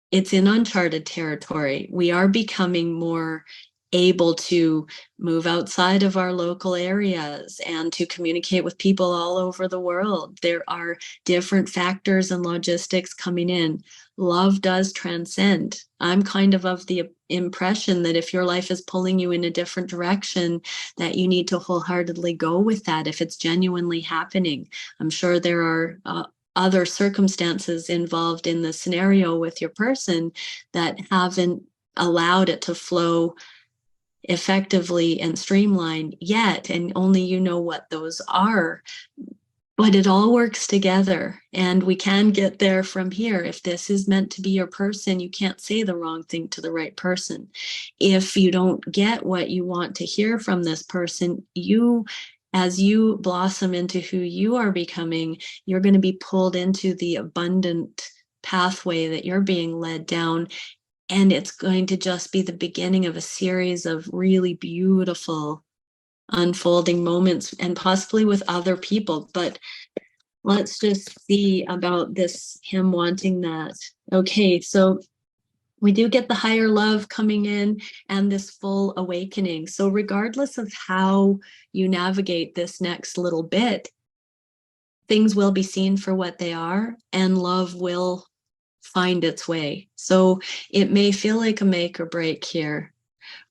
it's in uncharted territory. We are becoming more able to move outside of our local areas and to communicate with people all over the world. There are different factors and logistics coming in. Love does transcend. I'm kind of the impression that if your life is pulling you in a different direction, that you need to wholeheartedly go with that if it's genuinely happening. I'm sure there are other circumstances involved in the scenario with your person that haven't allowed it to flow effectively and streamlined yet, and only you know what those are. But it all works together, and we can get there from here. If this is meant to be your person, you can't say the wrong thing to the right person. If you don't get what you want to hear from this person, as you blossom into who you are becoming, you're going to be pulled into the abundant pathway that you're being led down. And it's going to just be the beginning of a series of really beautiful unfolding moments, and possibly with other people. But let's just see about this, him wanting that. Okay, so we do get the higher love coming in and this full awakening. So regardless of how you navigate this next little bit, things will be seen for what they are, and love will find its way. So it may feel like a make or break here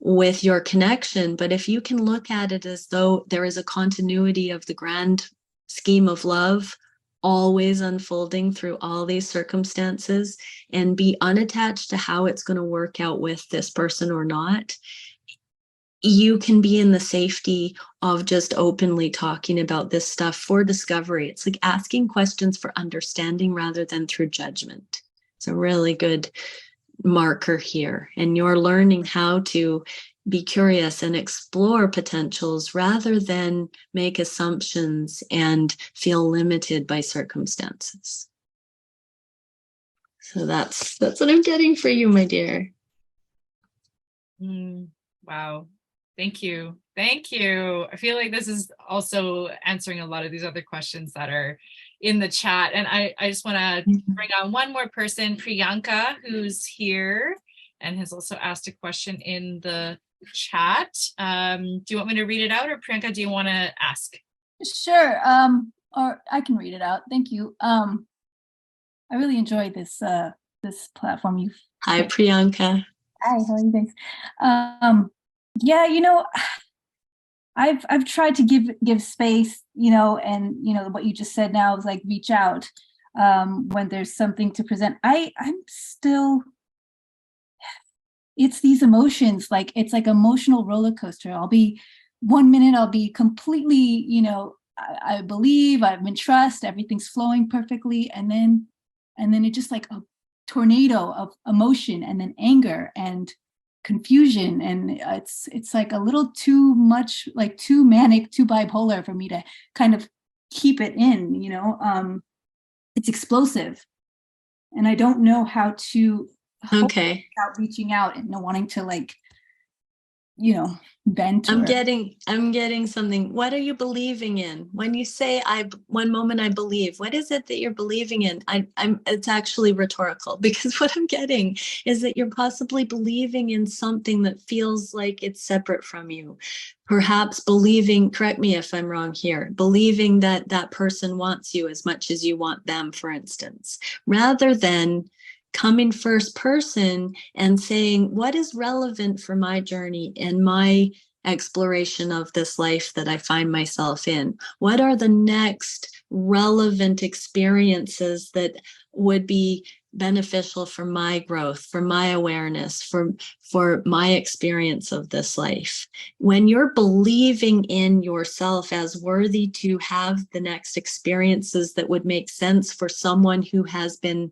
with your connection, but if you can look at it as though there is a continuity of the grand scheme of love always unfolding through all these circumstances, and be unattached to how it's going to work out with this person or not, you can be in the safety of just openly talking about this stuff for discovery. It's like asking questions for understanding rather than through judgment. It's a really good marker here. And you're learning how to be curious and explore potentials rather than make assumptions and feel limited by circumstances. So that's what I'm getting for you, my dear. Wow. Thank you. Thank you. I feel like this is also answering a lot of these other questions that are in the chat. And I just want to bring on one more person, Priyanka, who's here and has also asked a question in the chat. Do you want me to read it out, or Priyanka, do you want to ask? Sure. Or I can read it out. Thank you. I really enjoyed this platform. Hi, Priyanka. Hi, how are you? Thanks. Yeah, I've tried to give space, and what you just said now is like reach out when there's something to present. I'm still, it's these emotions, like it's like emotional roller coaster. I'll be 1 minute, I'll be completely, I believe, I'm in trust, everything's flowing perfectly, and then it's just like a tornado of emotion, and then anger and confusion, and it's like a little too much, like too manic, too bipolar for me to kind of keep it in. It's explosive, and I don't know how to without reaching out and wanting to vent. I'm getting something. What are you believing in? When you say one moment I believe, what is it that you're believing in? It's actually rhetorical, because what I'm getting is that you're possibly believing in something that feels like it's separate from you. Perhaps believing, correct me if I'm wrong here, believing that that person wants you as much as you want them, for instance, rather than coming first person and saying, what is relevant for my journey and my exploration of this life that I find myself in? What are the next relevant experiences that would be beneficial for my growth, for my awareness, for my experience of this life? When you're believing in yourself as worthy to have the next experiences that would make sense for someone who has been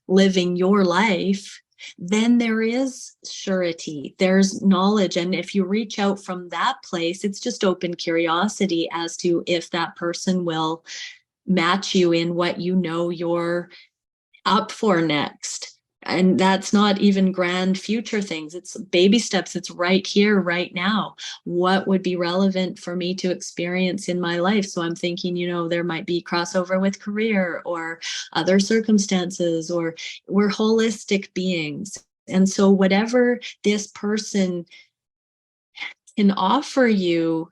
living your life, then there is surety, there's knowledge. And if you reach out from that place, it's just open curiosity as to if that person will match you in what you're up for next. And that's not even grand future things. It's baby steps. It's right here, right now. What would be relevant for me to experience in my life? So I'm thinking, there might be crossover with career or other circumstances, or we're holistic beings. And so whatever this person can offer you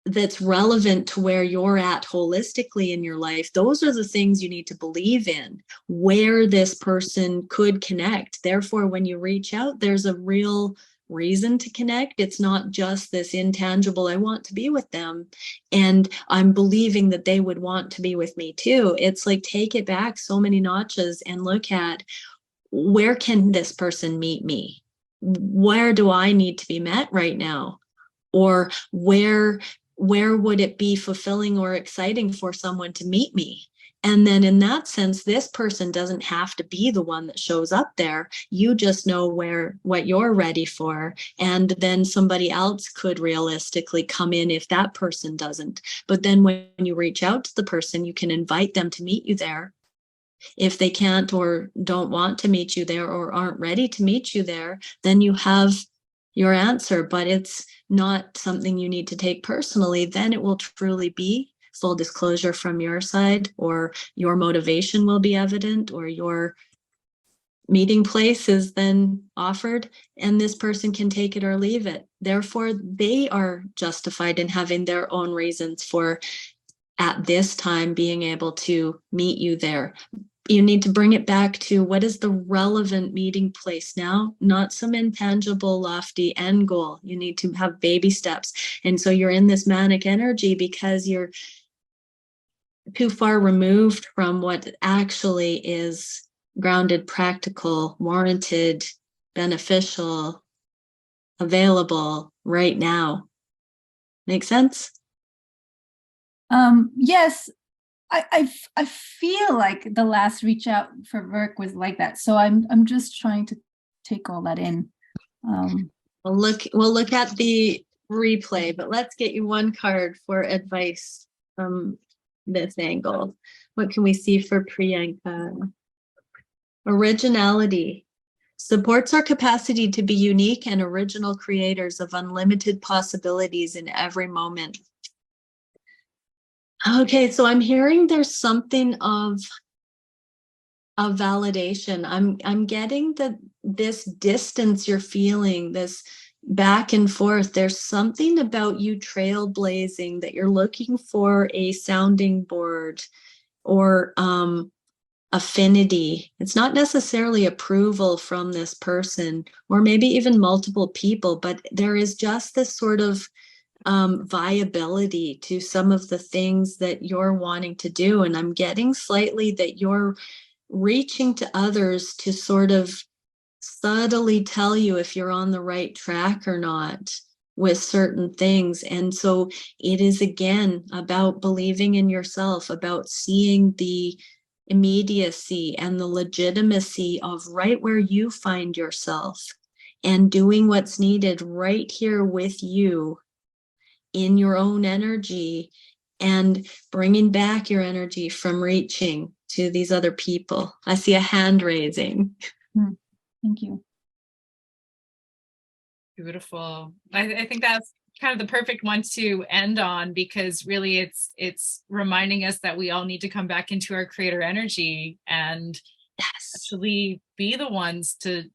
that's relevant to where you're at holistically in your life, those are the things you need to believe in, where this person could connect. Therefore, when you reach out, there's a real reason to connect. It's not just this intangible, I want to be with them and I'm believing that they would want to be with me too. It's like, take it back so many notches and look at, where can this person meet me? Where do I need to be met right now? Or where would it be fulfilling or exciting for someone to meet me? And then in that sense, this person doesn't have to be the one that shows up there. You just know what you're ready for. And then somebody else could realistically come in if that person doesn't. But then when you reach out to the person, you can invite them to meet you there. If they can't or don't want to meet you there or aren't ready to meet you there, then you have your answer, but it's not something you need to take personally. Then it will truly be full disclosure from your side, or your motivation will be evident, or your meeting place is then offered, and this person can take it or leave it. Therefore, they are justified in having their own reasons for, at this time, being able to meet you there. You need to bring it back to what is the relevant meeting place now, not some intangible, lofty end goal. You need to have baby steps. And so you're in this manic energy because you're too far removed from what actually is grounded, practical, warranted, beneficial, available right now. Make sense? Yes, I feel like the last reach out for work was like that. So I'm just trying to take all that in. We'll look at the replay, but let's get you one card for advice from this angle. What can we see for Priyanka? Originality supports our capacity to be unique and original creators of unlimited possibilities in every moment. Okay, so I'm hearing there's something of validation. I'm getting that this distance you're feeling, this back and forth, there's something about you trailblazing, that you're looking for a sounding board or affinity. It's not necessarily approval from this person or maybe even multiple people, but there is just this sort of viability to some of the things that you're wanting to do. And I'm getting slightly that you're reaching to others to sort of subtly tell you if you're on the right track or not with certain things. And so it is, again, about believing in yourself, about seeing the immediacy and the legitimacy of right where you find yourself and doing what's needed right here with you in your own energy, and bringing back your energy from reaching to these other people. I see a hand raising. Thank you. Beautiful. I think that's kind of the perfect one to end on, because really it's reminding us that we all need to come back into our creator energy and actually be the ones to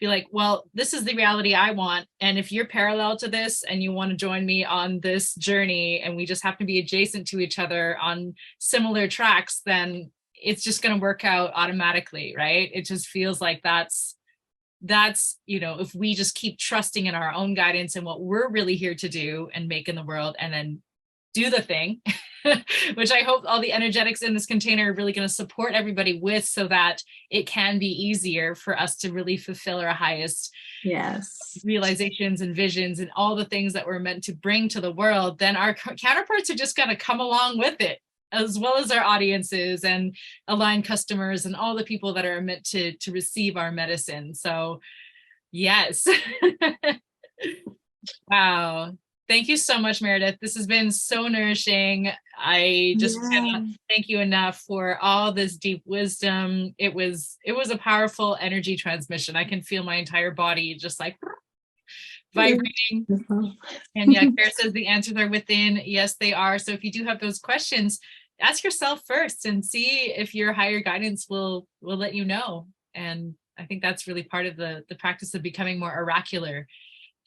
be like, well, this is the reality I want. And if you're parallel to this and you want to join me on this journey and we just happen to be adjacent to each other on similar tracks, then it's just going to work out automatically, right? It just feels like that's, if we just keep trusting in our own guidance and what we're really here to do and make in the world, and then do the thing, which I hope all the energetics in this container are really going to support everybody with, so that it can be easier for us to really fulfill our highest realizations and visions and all the things that we're meant to bring to the world. Then our counterparts are just going to come along with it, as well as our audiences and aligned customers and all the people that are meant to receive our medicine. So yes. Wow. Thank you so much, Meredith. This has been so nourishing. I just cannot thank you enough for all this deep wisdom. It was a powerful energy transmission. I can feel my entire body just like vibrating. And yeah, Claire says the answers are within. Yes, they are. So if you do have those questions, ask yourself first and see if your higher guidance will let you know. And I think that's really part of the practice of becoming more oracular.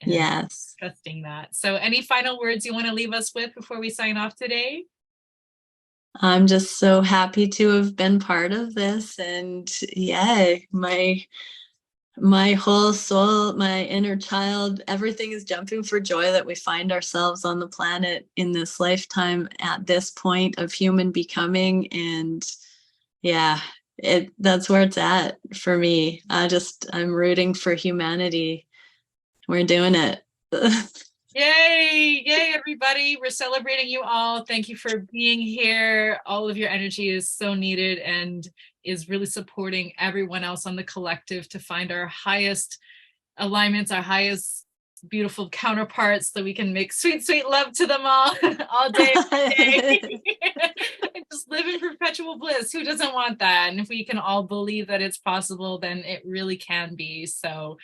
Yes. Trusting that. So any final words you want to leave us with before we sign off today? I'm just so happy to have been part of this. And yeah, my whole soul, my inner child, everything is jumping for joy that we find ourselves on the planet in this lifetime at this point of human becoming. And yeah, that's where it's at for me. I'm rooting for humanity. We're doing it. Yay, everybody. We're celebrating you all. Thank you for being here. All of your energy is so needed and is really supporting everyone else on the collective to find our highest alignments, our highest beautiful counterparts, so we can make sweet, sweet love to them all day, every day. And just live in perpetual bliss. Who doesn't want that? And if we can all believe that it's possible, then it really can be. So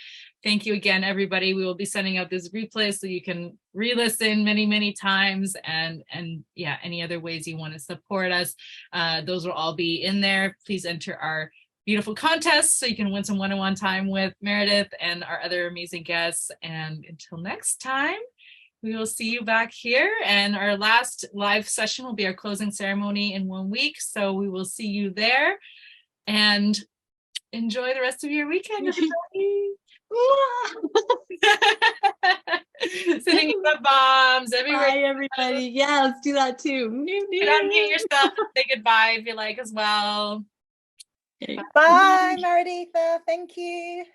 thank you again, everybody. We will be sending out this replay so you can re-listen many, many times, and yeah, any other ways you want to support us, those will all be in there. Please enter our beautiful contests so you can win some one-on-one time with Meredith and our other amazing guests. And until next time, we will see you back here. And our last live session will be our closing ceremony in 1 week. So we will see you there. And enjoy the rest of your weekend, everybody. Sending you the bombs everywhere. Bye, everybody. Yeah, let's do that too. You can unmute yourself and say goodbye if you like as well. Okay. Bye, Meredith. Thank you.